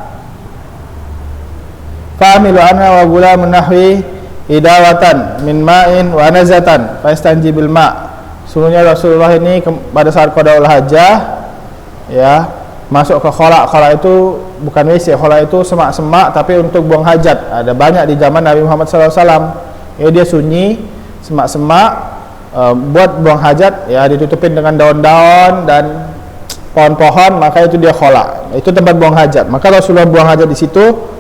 fa'amilu anna wa gulamun nahwi idawatan min ma'in wa nazatan fa'istanji bil ma'. Sungguhnya Rasulullah ini pada saat qadaul hajah, ya, masuk ke khala. Khala itu bukan WC, khala itu semak-semak tapi untuk buang hajat. Ada banyak di zaman Nabi Muhammad SAW. Ya, dia sunyi, semak-semak, buat buang hajat, ya, ditutupin dengan daun-daun dan pohon-pohon, maka itu dia khala. Itu tempat buang hajat. Maka Rasulullah buang hajat di situ.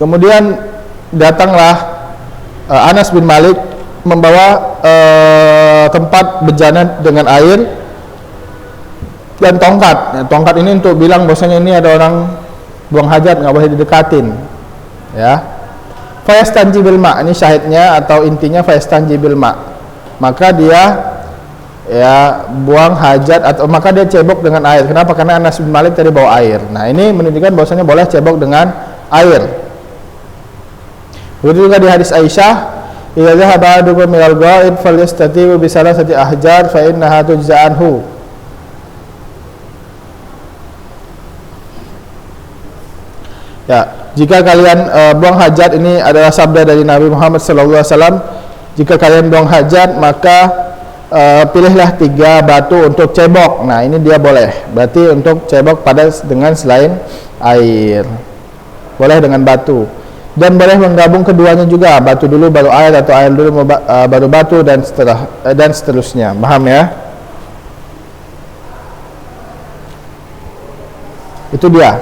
Kemudian datanglah Anas bin Malik membawa tempat bejana dengan air dan tongkat. Ya, tongkat ini untuk bilang bahwasanya ini ada orang buang hajat, nggak boleh didekatin. Ya, fayastanji bil ma, ini syahidnya atau intinya fayastanji bil ma. Maka dia, ya, buang hajat atau maka dia cebok dengan air. Kenapa? Karena Anas bin Malik tadi bawa air. Nah, ini menunjukkan bahwasanya boleh cebok dengan air. Begitu juga di hadis Aisyah, idza dhahaba ahadukum minal ghaib falyastatibu bi salasati ahjar fa innaha tujza'anhu. Ya, jika kalian buang hajat, ini adalah sabda dari Nabi Muhammad SAW. Jika kalian buang hajat, maka pilihlah 3 batu untuk cebok. Nah, ini dia boleh. Berarti untuk cebok dengan selain air. Boleh dengan batu. Dan boleh menggabung keduanya juga, batu dulu baru air atau air dulu baru batu dan seterusnya. Paham ya? Itu dia.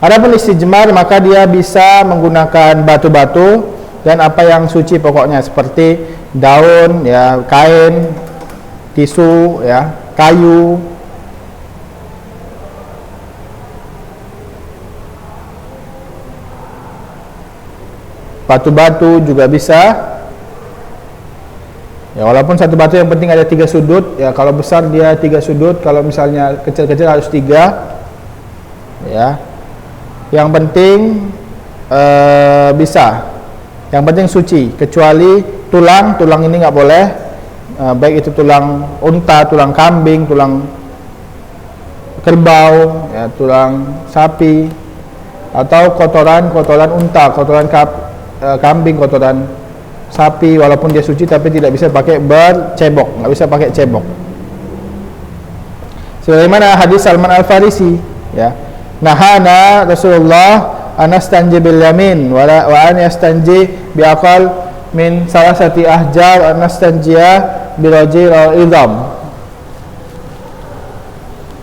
Adapun istijmar, maka dia bisa menggunakan batu-batu dan apa yang suci pokoknya, seperti daun, ya, kain, tisu, ya, kayu, batu-batu juga bisa. Ya, walaupun satu batu yang penting ada 3 sudut. Ya, kalau besar dia 3 sudut, kalau misalnya kecil-kecil harus 3. Ya, yang penting bisa. Yang penting suci, kecuali tulang ini nggak boleh. Baik itu tulang unta, tulang kambing, tulang kerbau, ya, tulang sapi, atau kotoran unta, kotoran kambing, kotoran sapi, walaupun dia suci tapi tidak bisa pakai bercebok, nggak bisa pakai cebok. Sebagaimana hadis Salman Al-Farisi, ya, nahana Rasulullah anastanji bil yamin wa an yastanji bi aqal min salasati ahjar anastanjiya bi rajil al-idham.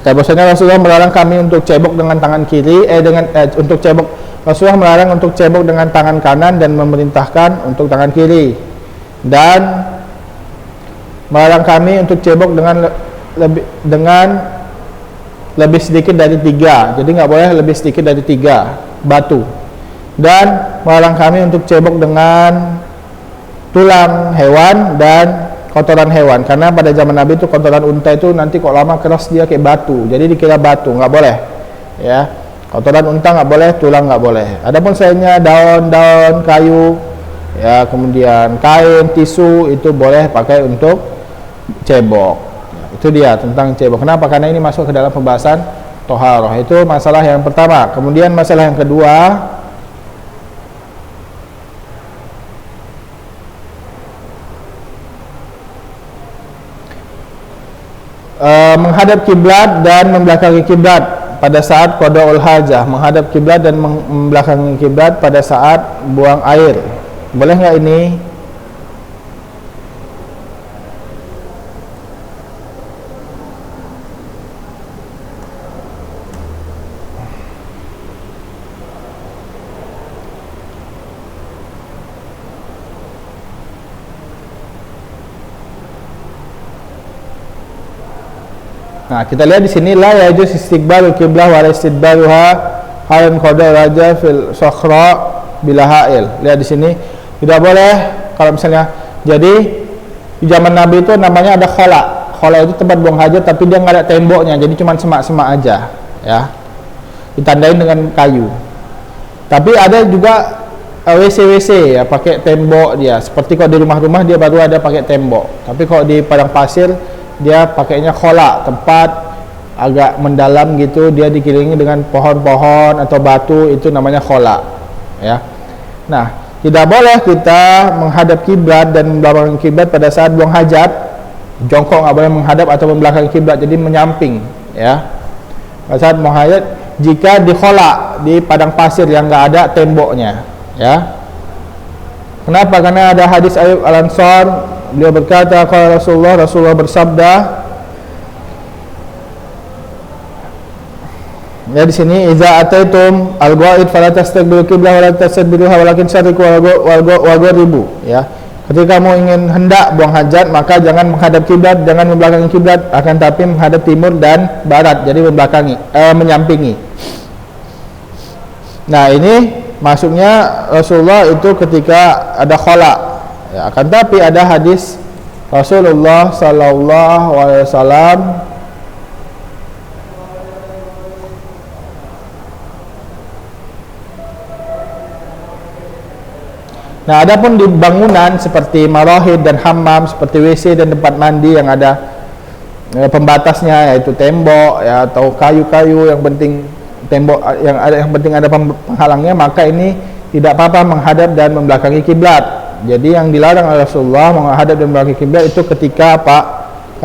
Bahwasanya Rasulullah melarang kami untuk cebok dengan tangan kiri, untuk cebok. Rasulullah melarang untuk cebok dengan tangan kanan dan memerintahkan untuk tangan kiri, dan melarang kami untuk cebok dengan lebih sedikit dari 3. Jadi nggak boleh lebih sedikit dari 3 batu, dan melarang kami untuk cebok dengan tulang hewan dan kotoran hewan, karena pada zaman Nabi itu kotoran unta itu nanti kok lama keras dia kayak batu, jadi dikira batu, nggak boleh. Ya, kotoran unta nggak boleh, tulang nggak boleh. Adapun selainnya daun-daun kayu, ya, kemudian kain, tisu, itu boleh pakai untuk cebok. Ya, itu dia tentang cebok. Kenapa? Karena ini masuk ke dalam pembahasan toharoh. Itu masalah yang pertama. Kemudian masalah yang kedua, menghadap kiblat dan membelakangi kiblat pada saat qadaul hajah. Menghadap kiblat dan membelakangi kiblat pada saat buang air. Boleh nggak ini? Nah, kita lihat di sini la yajuz istiqbalul qiblah wa istidbaruha halan qada raja fil sakhra bila ha'il. Lihat di sini tidak boleh kalau misalnya, jadi di zaman Nabi itu namanya ada khala. Khala itu tempat buang hajat tapi dia nggak ada temboknya, jadi cuma semak-semak aja, ya. Ditandain dengan kayu. Tapi ada juga WC ya pakai tembok dia. Seperti kalau di rumah-rumah dia baru ada pakai tembok. Tapi kalau di padang pasir dia pakainya khola, tempat agak mendalam gitu, dia dikelilingi dengan pohon-pohon atau batu, itu namanya khola, ya. Nah, tidak boleh kita menghadap kiblat dan membelakangi kiblat pada saat buang hajat. Jongkok nggak boleh menghadap atau membelakangi kiblat, jadi menyamping, ya. Pada saat buang hajat, jika di khola, di padang pasir yang nggak ada temboknya, ya. Kenapa? Karena ada hadis Ayyub Al-Ansar. Beliau berkata, kalau Rasulullah bersabda, ya, di sini idza ataitum al-ghaid fala tastaqbilu qiblah wa la tastadbiruha walakin syariqu wa gharibu, ya. Ketika kamu ingin hendak buang hajat, maka jangan menghadap kiblat, jangan membelakangi kiblat, akan tapi menghadap timur dan barat, jadi membelakangi, menyampingi. Nah, ini masuknya Rasulullah itu ketika ada khala. Ya, akan tapi ada hadis Rasulullah sallallahu alaihi wasallam Nah, adapun di bangunan seperti marahid dan hammam, seperti WC dan tempat mandi yang ada pembatasnya, yaitu tembok, ya, atau kayu-kayu, yang penting tembok yang penting ada penghalangnya, maka ini tidak apa-apa menghadap dan membelakangi kiblat. Jadi yang dilarang oleh Rasulullah menghadap dan membelakangi kiblat itu ketika apa?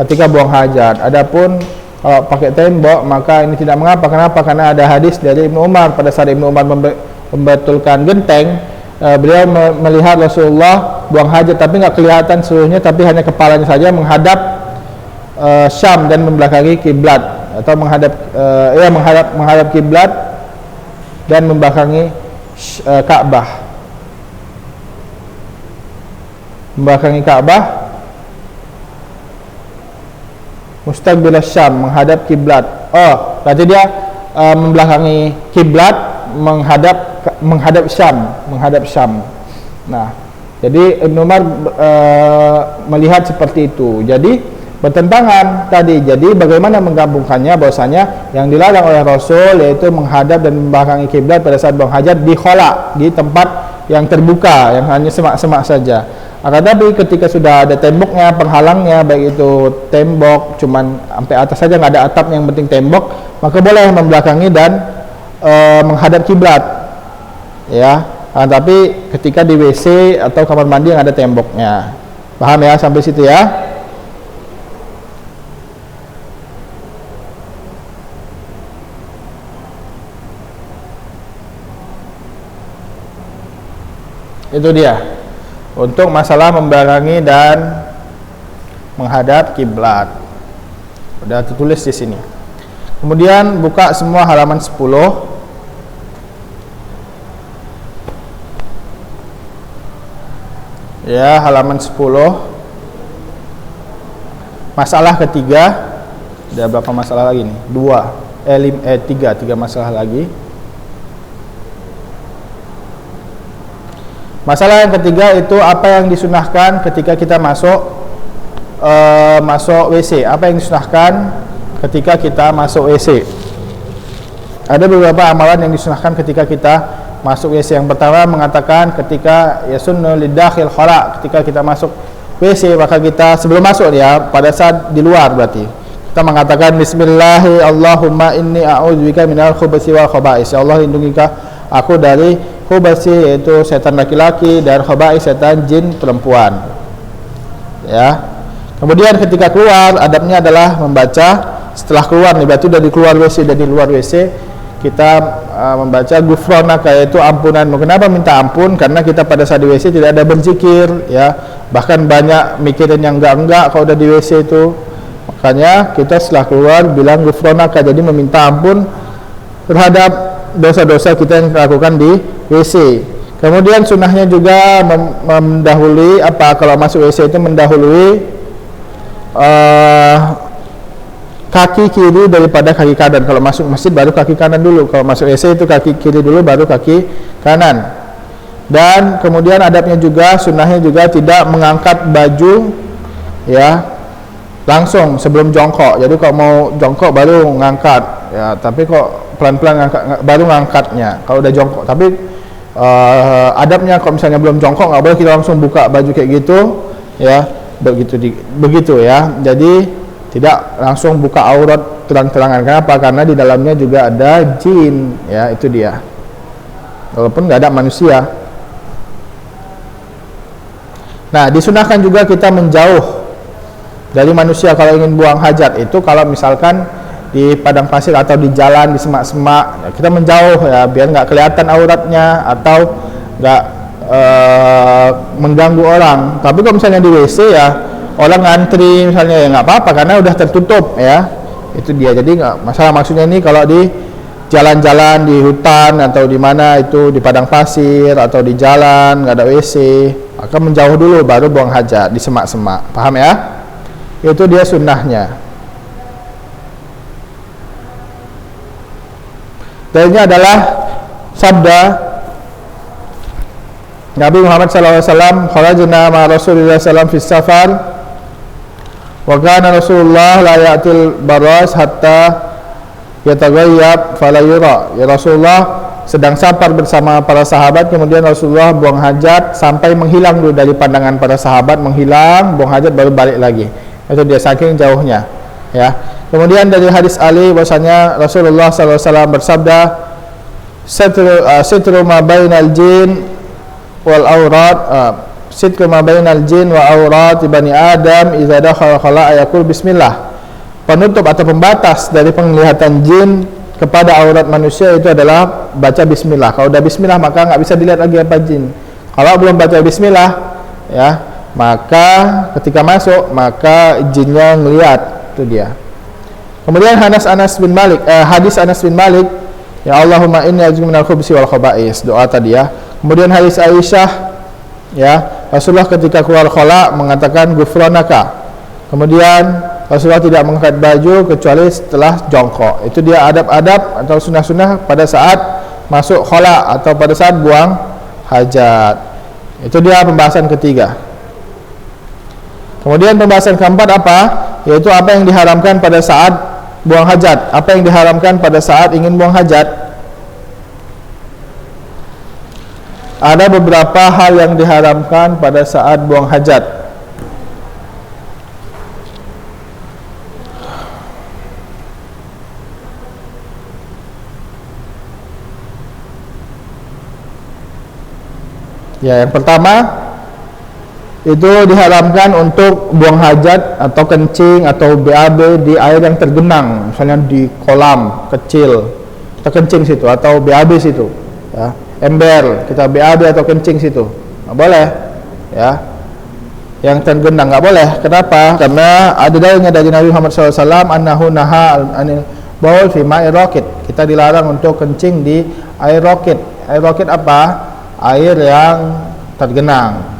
Ketika buang hajat. Adapun kalau pakai tembok maka ini tidak mengapa. Kenapa? Karena ada hadis dari Ibnu Umar. Pada saat Ibnu Umar membetulkan genteng, beliau melihat Rasulullah buang hajat tapi nggak kelihatan seluruhnya, tapi hanya kepalanya saja menghadap Syam dan membelakangi kiblat, atau menghadap kiblat dan membelakangi Ka'bah. Membelakangi Ka'bah, mustaqbil Syam, menghadap kiblat. Oh, berarti dia membelakangi kiblat, menghadap Syam, Nah, jadi Ibnu Umar melihat seperti itu. Jadi bertentangan tadi. Jadi bagaimana menggabungkannya, bahwasanya yang dilarang oleh Rasul yaitu menghadap dan membelakangi kiblat pada saat buang hajat di khala, di tempat yang terbuka, yang hanya semak-semak saja. Akan tapi ketika sudah ada temboknya, penghalangnya, baik itu tembok cuman sampai atas saja, nggak ada atap, yang penting tembok, maka boleh membelakangi dan menghadap kiblat, ya. Tapi ketika di WC atau kamar mandi yang ada temboknya, paham ya sampai situ ya? Itu dia. Untuk masalah membelakangi dan menghadap kiblat. Sudah tertulis di sini. Kemudian buka semua halaman 10. Ya, halaman 10. Masalah ketiga. Ada berapa masalah lagi nih? 3 masalah lagi. Masalah yang ketiga itu apa yang disunahkan ketika kita masuk WC. Apa yang disunahkan ketika kita masuk WC? Ada beberapa amalan yang disunahkan ketika kita masuk WC. Yang pertama mengatakan ketika yasunnu lidakhil khala, ketika kita masuk WC, maka kita sebelum masuk ya, pada saat di luar berarti kita mengatakan bismillahi Allahumma inni a'udzubika minal khubuthi wal khaba'is. Ya Allah, lindungilah aku dari khubasi, yaitu setan laki-laki, dan khaba'is, setan jin perempuan. Ya. Kemudian ketika keluar, adabnya adalah membaca setelah keluar nih, berarti dari keluar WC, dari luar WC, kita membaca gufronaka, yaitu ampunanmu. Kenapa minta ampun? Karena kita pada saat di WC tidak ada berzikir, ya. Bahkan banyak mikirin yang enggak kalau udah di WC itu. Makanya kita setelah keluar bilang gufronaka, jadi meminta ampun terhadap dosa-dosa kita yang lakukan di WC. Kemudian sunnahnya juga mendahului apa, kalau masuk WC itu mendahului kaki kiri daripada kaki kanan. Kalau masuk masjid baru kaki kanan dulu, kalau masuk WC itu kaki kiri dulu baru kaki kanan. Dan kemudian adabnya juga, sunnahnya juga tidak mengangkat baju ya langsung sebelum jongkok. Jadi kalau mau jongkok baru ngangkat ya, tapi kok pelan-pelan baru ngangkatnya kalau udah jongkok. Tapi adabnya kalau misalnya belum jongkok nggak boleh kita langsung buka baju kayak gitu ya, begitu ya. Jadi tidak langsung buka aurat terang-terangan. Kenapa? Karena di dalamnya juga ada jin ya, itu dia, walaupun nggak ada manusia. Nah, disunahkan juga kita menjauh dari manusia kalau ingin buang hajat. Itu kalau misalkan di padang pasir atau di jalan, di semak-semak ya, kita menjauh ya, biar nggak kelihatan auratnya atau nggak mengganggu orang. Tapi kalau misalnya di WC ya, orang ngantri misalnya, ya nggak apa-apa karena udah tertutup ya, itu dia. Jadi nggak masalah. Maksudnya ini kalau di jalan-jalan, di hutan atau di mana, itu di padang pasir atau di jalan nggak ada WC, maka menjauh dulu baru buang hajat di semak-semak. Paham ya? Itu dia sunnahnya. Dan ini adalah sabda Nabi Muhammad SAW, kharajna ma Rasulullah SAW fi safar wa kana Rasulullah la ya'til baras hatta yataghayyab fala yura. Ya, Rasulullah sedang safar bersama para sahabat, kemudian Rasulullah buang hajat sampai menghilang dulu dari pandangan para sahabat, menghilang, buang hajat baru balik lagi. Itu dia, saking jauhnya ya. Kemudian dari hadis Ali bahwasanya Rasulullah SAW bersabda, sitru ma bainal jin wal aurat, sitru ma bainal jin wa aurat bani Adam idza dakhala khala ayakul bismillah. Penutup atau pembatas dari penglihatan jin kepada aurat manusia itu adalah baca bismillah. Kalau udah bismillah maka nggak bisa dilihat lagi apa jin. Kalau belum baca bismillah ya, maka ketika masuk maka jinnya ngelihat. Itu dia. Kemudian hadis Anas bin Malik, ya Allahumma inni a'udzu minal khubuthi wal khaba'is, doa tadi ya. Kemudian hadis Aisyah, ya Rasulullah ketika keluar khala mengatakan gufranaka. Kemudian Rasulullah tidak mengangkat baju kecuali setelah jongkok. Itu dia adab-adab atau sunnah-sunnah pada saat masuk khala atau pada saat buang hajat Itu dia pembahasan ketiga. Kemudian pembahasan keempat apa? Yaitu apa yang diharamkan pada saat buang hajat. Apa yang diharamkan pada saat ingin buang hajat? Ada beberapa hal yang diharamkan pada saat buang hajat. Ya, yang pertama itu diharamkan untuk buang hajat atau kencing atau BAB di air yang tergenang, misalnya di kolam kecil kita kencing situ atau BAB situ, ya, ember kita BAB atau kencing situ, nggak boleh, ya, yang tergenang nggak boleh. Kenapa? Karena ada dalilnya dari Nabi Muhammad SAW, annahu naha anil baul fi ma'i raqid. Kita dilarang untuk kencing di air raqid. Air raqid apa? Air yang tergenang.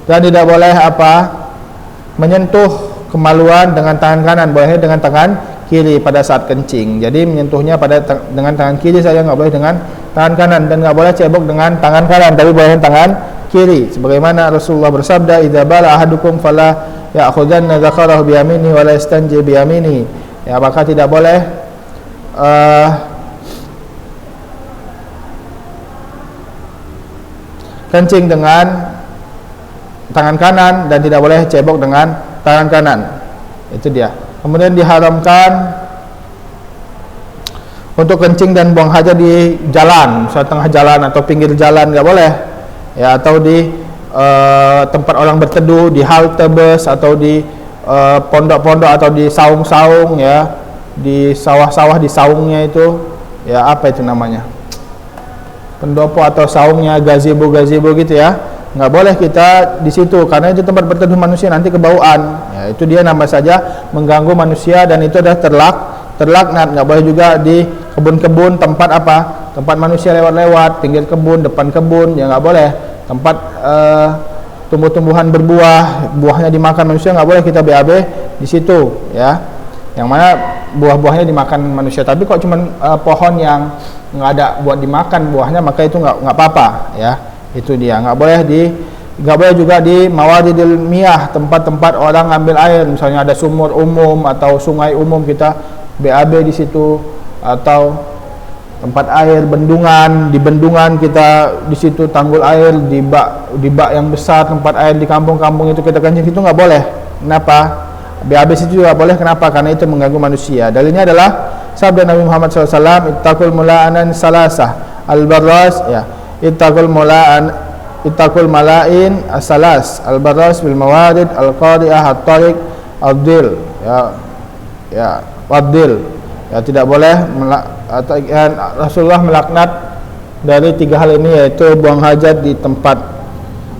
Dan tidak boleh apa? Menyentuh kemaluan dengan tangan kanan, boleh dengan tangan kiri pada saat kencing. Jadi menyentuhnya dengan tangan kiri saja, nggak boleh dengan tangan kanan, dan nggak boleh cebok dengan tangan kanan, tapi boleh dengan tangan kiri. Sebagaimana Rasulullah bersabda, "Idza bala ahadukum fala ya'khudanna dzakarahu bi yaminihi wa la yastanji bi yaminihi." Ya, maka tidak boleh kencing dengan tangan kanan dan tidak boleh cebok dengan tangan kanan. Itu dia. Kemudian diharamkan untuk kencing dan buang hajat di jalan, misalnya tengah jalan atau pinggir jalan, nggak boleh, ya, atau di tempat orang berteduh, di halte bus atau di pondok-pondok atau di saung-saung, ya, di sawah-sawah, di saungnya itu, ya, apa itu namanya, pendopo atau saungnya, gazebo gitu, ya, nggak boleh kita di situ karena itu tempat berteduh manusia, nanti kebauan, ya, itu dia nama saja mengganggu manusia dan itu adalah terlaknat. Nggak boleh juga di kebun-kebun, tempat apa, tempat manusia lewat-lewat, pinggir kebun, depan kebun, ya nggak boleh. Tempat tumbuh-tumbuhan berbuah, buahnya dimakan manusia, nggak boleh kita BAB di situ, ya, yang mana buah-buahnya dimakan manusia. Tapi kok cuman pohon yang nggak ada buat dimakan buahnya, maka itu nggak apa-apa, ya. Itu dia, nggak boleh juga di mawaridil miyah, tempat-tempat orang ngambil air, misalnya ada sumur umum atau sungai umum, kita BAB di situ, atau tempat air bendungan, di bendungan kita di situ, tanggul air, di bak yang besar, tempat air di kampung-kampung itu kita kencing, itu nggak boleh. Kenapa? BAB situ juga boleh. Kenapa? Karena itu mengganggu manusia. Dalilnya adalah sabda Nabi Muhammad SAW, ittaqul mula'anan salasah al-barras, ya, ittaqul mala'in as-salas al-barras bil mawarid al-qari'ah at-tariq ad-dil, ya, wadil, ya, tidak boleh Rasulullah melaknat dari 3 hal ini, yaitu buang hajat di tempat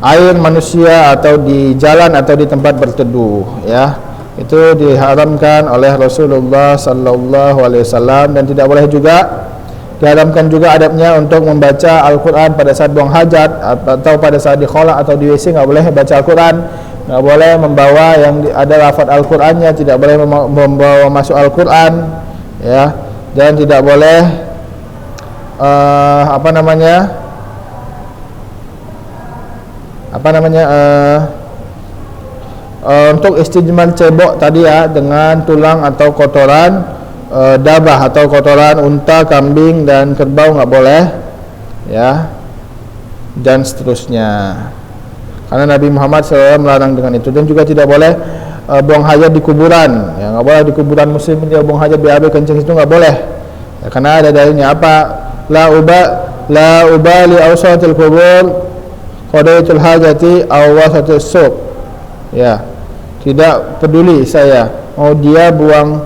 air manusia atau di jalan atau di tempat berteduh, ya, itu diharamkan oleh Rasulullah sallallahu alaihi wasallam. Dan tidak boleh juga diharamkan juga adabnya untuk membaca Al-Quran pada saat buang hajat atau pada saat di khola atau di WC, nggak boleh baca Al-Quran, nggak boleh membawa yang ada lafaz Al-Qurannya, tidak boleh membawa masuk Al-Quran, ya, dan tidak boleh untuk istijmar cebok tadi, ya, dengan tulang atau kotoran dabah atau kotoran unta, kambing dan kerbau, nggak boleh, ya, dan seterusnya. Karena Nabi Muhammad SAW melarang dengan itu. Dan juga tidak boleh buang hajat di kuburan, ya, nggak boleh di kuburan muslim dia buang hajat, BAB kencing itu nggak boleh, ya, karena ada dalilnya apa, la ubali awsatil kubur qadaitul hajati aw wasatil suq, ya, tidak peduli saya mau dia buang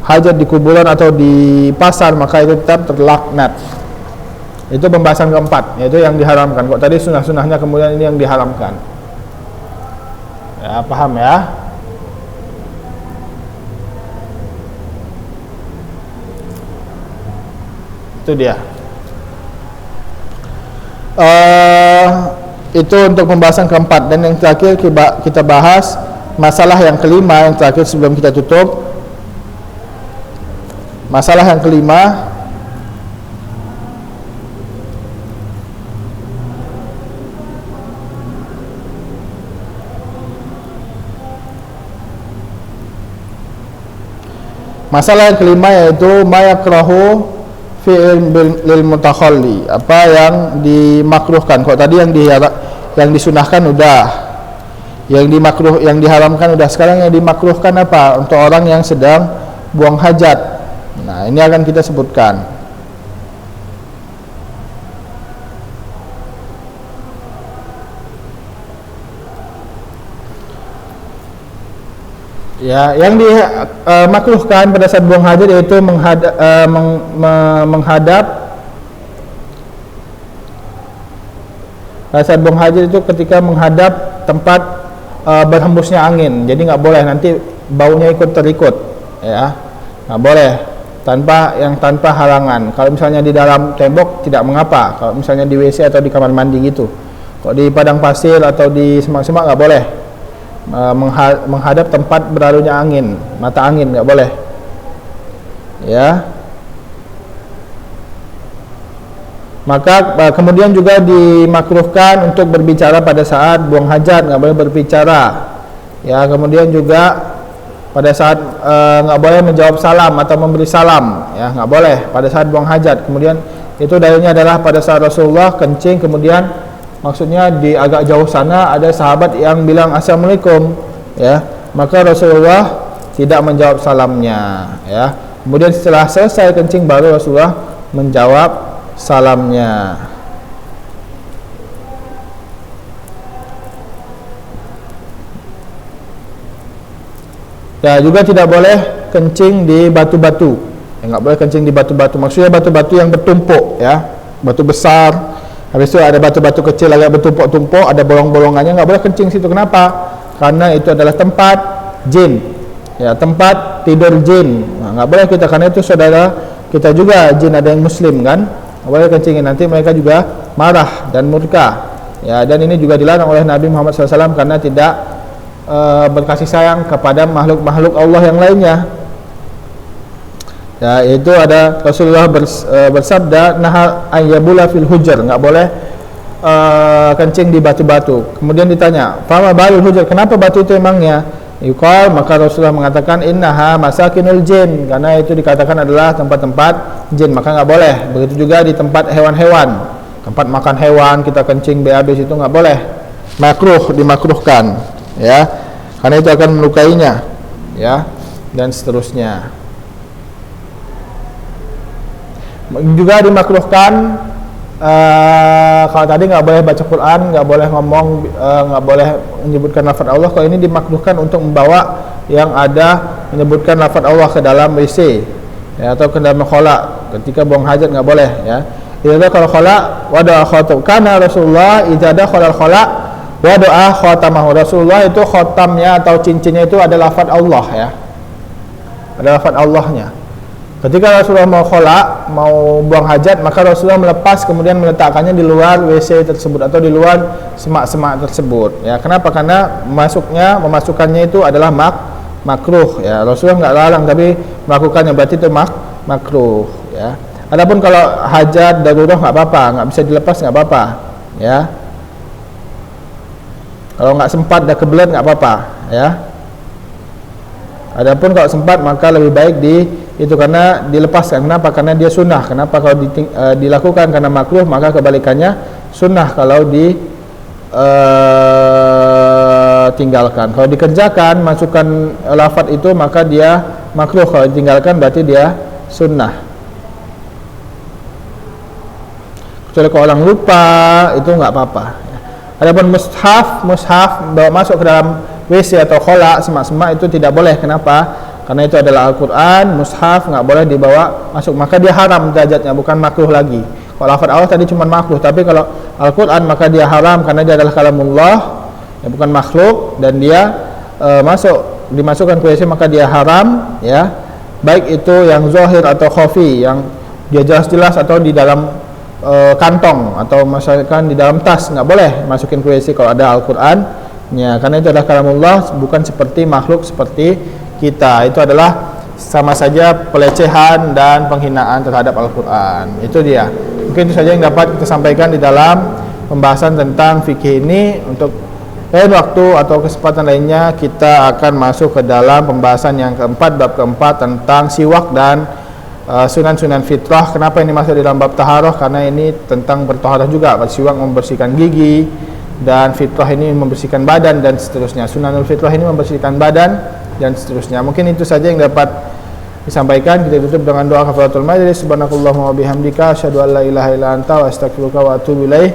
hajat di kuburan atau di pasar, maka itu tetap terlaknat. Itu pembahasan keempat, yaitu yang diharamkan. Kok tadi sunnah-sunnahnya, kemudian ini yang diharamkan, ya, paham, ya. Itu dia. Itu untuk pembahasan keempat. Dan yang terakhir kita bahas masalah yang kelima, yang terakhir sebelum kita tutup. Masalah yang kelima, Masalah yang kelima yaitu ma yakrahu fi'il lil mutakhalli, apa yang dimakruhkan. Kalau tadi yang disunahkan udah, yang diharamkan udah, sekarang yang dimakruhkan apa? Untuk orang yang sedang buang hajat. Nah, ini akan kita sebutkan. Ya, yang dimakruhkan pada saat buang hajat yaitu menghadap. Pada saat buang hajat itu ketika menghadap tempat berhembusnya angin. Jadi nggak boleh, nanti baunya terikut, ya, nggak boleh tanpa halangan. Kalau misalnya di dalam tembok tidak mengapa. Kalau misalnya di WC atau di kamar mandi gitu. Kalau di padang pasir atau di semak-semak nggak boleh. Menghadap tempat berlalunya angin, mata angin nggak boleh, ya. Maka kemudian juga dimakruhkan untuk berbicara pada saat buang hajat, nggak boleh berbicara, ya. Kemudian juga pada saat nggak boleh menjawab salam atau memberi salam, ya, nggak boleh pada saat buang hajat. Kemudian itu dalilnya adalah pada saat Rasulullah kencing, kemudian maksudnya di agak jauh sana ada sahabat yang bilang assalamualaikum, ya, maka Rasulullah tidak menjawab salamnya, ya. Kemudian setelah selesai kencing baru Rasulullah menjawab salamnya. Ya, juga tidak boleh kencing di batu-batu. Ya, nggak boleh kencing di batu-batu. Maksudnya batu-batu yang bertumpuk, ya, batu besar. Habis itu ada batu-batu kecil agak bertumpuk-tumpuk, ada bolong-bolongannya, nggak boleh kencing situ. Kenapa? Karena itu adalah tempat jin, ya, tempat tidur jin. Nah, nggak boleh kita, karena itu saudara kita juga jin, ada yang muslim kan, nggak boleh kencingin, nanti mereka juga marah dan murka, ya. Dan ini juga dilarang oleh Nabi Muhammad SAW karena tidak berkasih sayang kepada makhluk-makhluk Allah yang lainnya. Ya, itu ada Rasulullah bersabda naha ayyabula fil hujar, enggak boleh kencing di batu-batu. Kemudian ditanya, "Fama balul hujar?" Kenapa batu itu emangnya? Yuqal, maka Rasulullah mengatakan innaha masakinul jin, karena itu dikatakan adalah tempat-tempat jin, maka enggak boleh. Begitu juga di tempat hewan-hewan, tempat makan hewan kita kencing BAB itu enggak boleh. Makruh, dimakruhkan, ya. Karena itu akan melukainya, ya, dan seterusnya. Juga dimakruhkan kalau tadi nggak boleh baca Quran, nggak boleh ngomong, nggak boleh menyebutkan lafaz Allah. Kalau ini dimakruhkan untuk membawa yang ada menyebutkan lafaz Allah ke dalam WC, ya, atau ke dalam khala. Ketika buang hajat nggak boleh, ya. Itu kalau khala wada'a khatam. Karena Rasulullah ijada khalal khala wada'a khatamahu. Rasulullah itu khatamnya atau cincinnya itu ada lafaz Allah, ya. Ada lafaz Allahnya. Ketika Rasulullah mau khala, mau buang hajat, maka Rasulullah melepas kemudian meletakkannya di luar WC tersebut atau di luar semak-semak tersebut. Ya, kenapa? Karena memasukkannya itu adalah makruh. Ya, Rasulullah nggak larang, tapi melakukannya berarti itu makruh. Ya. Adapun kalau hajat darurat nggak apa-apa, nggak bisa dilepas nggak apa-apa. Ya. Kalau nggak sempat dah kebelet nggak apa-apa. Ya. Adapun kalau sempat maka lebih baik itu karena dilepaskan. Kenapa? Karena dia sunnah. Kenapa? Kalau dilakukan karena makruh, maka kebalikannya sunnah kalau ditinggalkan. Kalau dikerjakan, masukkan lafaz itu, maka dia makruh. Kalau ditinggalkan berarti dia sunnah. Kecuali kalau orang lupa, itu nggak apa-apa. Adapun mushaf bawa masuk ke dalam WC atau khala, semak-semak, itu tidak boleh. Kenapa? Karena itu adalah Al-Quran, mushaf nggak boleh dibawa masuk, maka dia haram derajatnya, bukan makruh lagi. Kalau lafaz Allah tadi cuma makruh, tapi kalau Al-Quran maka dia haram karena dia adalah kalamullah, ya, bukan makhluk, dan dia dimasukkan ke WC maka dia haram, ya. Baik itu yang zahir atau khafi, yang dia jelas-jelas atau di dalam kantong atau misalkan di dalam tas, nggak boleh masukin ke WC kalau ada Al-Quran-nya, karena itu adalah kalamullah, bukan seperti makhluk seperti kita. Itu adalah sama saja pelecehan dan penghinaan terhadap Al-Quran. Itu dia. Mungkin itu saja yang dapat kita sampaikan di dalam pembahasan tentang fikih ini. Untuk Lain waktu atau kesempatan lainnya kita akan masuk ke dalam pembahasan yang keempat, bab keempat tentang siwak dan sunan-sunan fitrah. Kenapa ini masuk di dalam bab taharah? Karena ini tentang bertaharah juga. Siwak membersihkan gigi dan fitrah ini membersihkan badan dan seterusnya. Sunanul fitrah ini membersihkan badan dan seterusnya. Mungkin itu saja yang dapat disampaikan. Kita tutup dengan doa kafaratul majlis. Subhanakallahumma wa bihamdika asyhadu an la ilaha illa anta wa astaghfiruka wa atubu ilaik.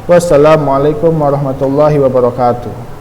Wassalamualaikum warahmatullahi wabarakatuh.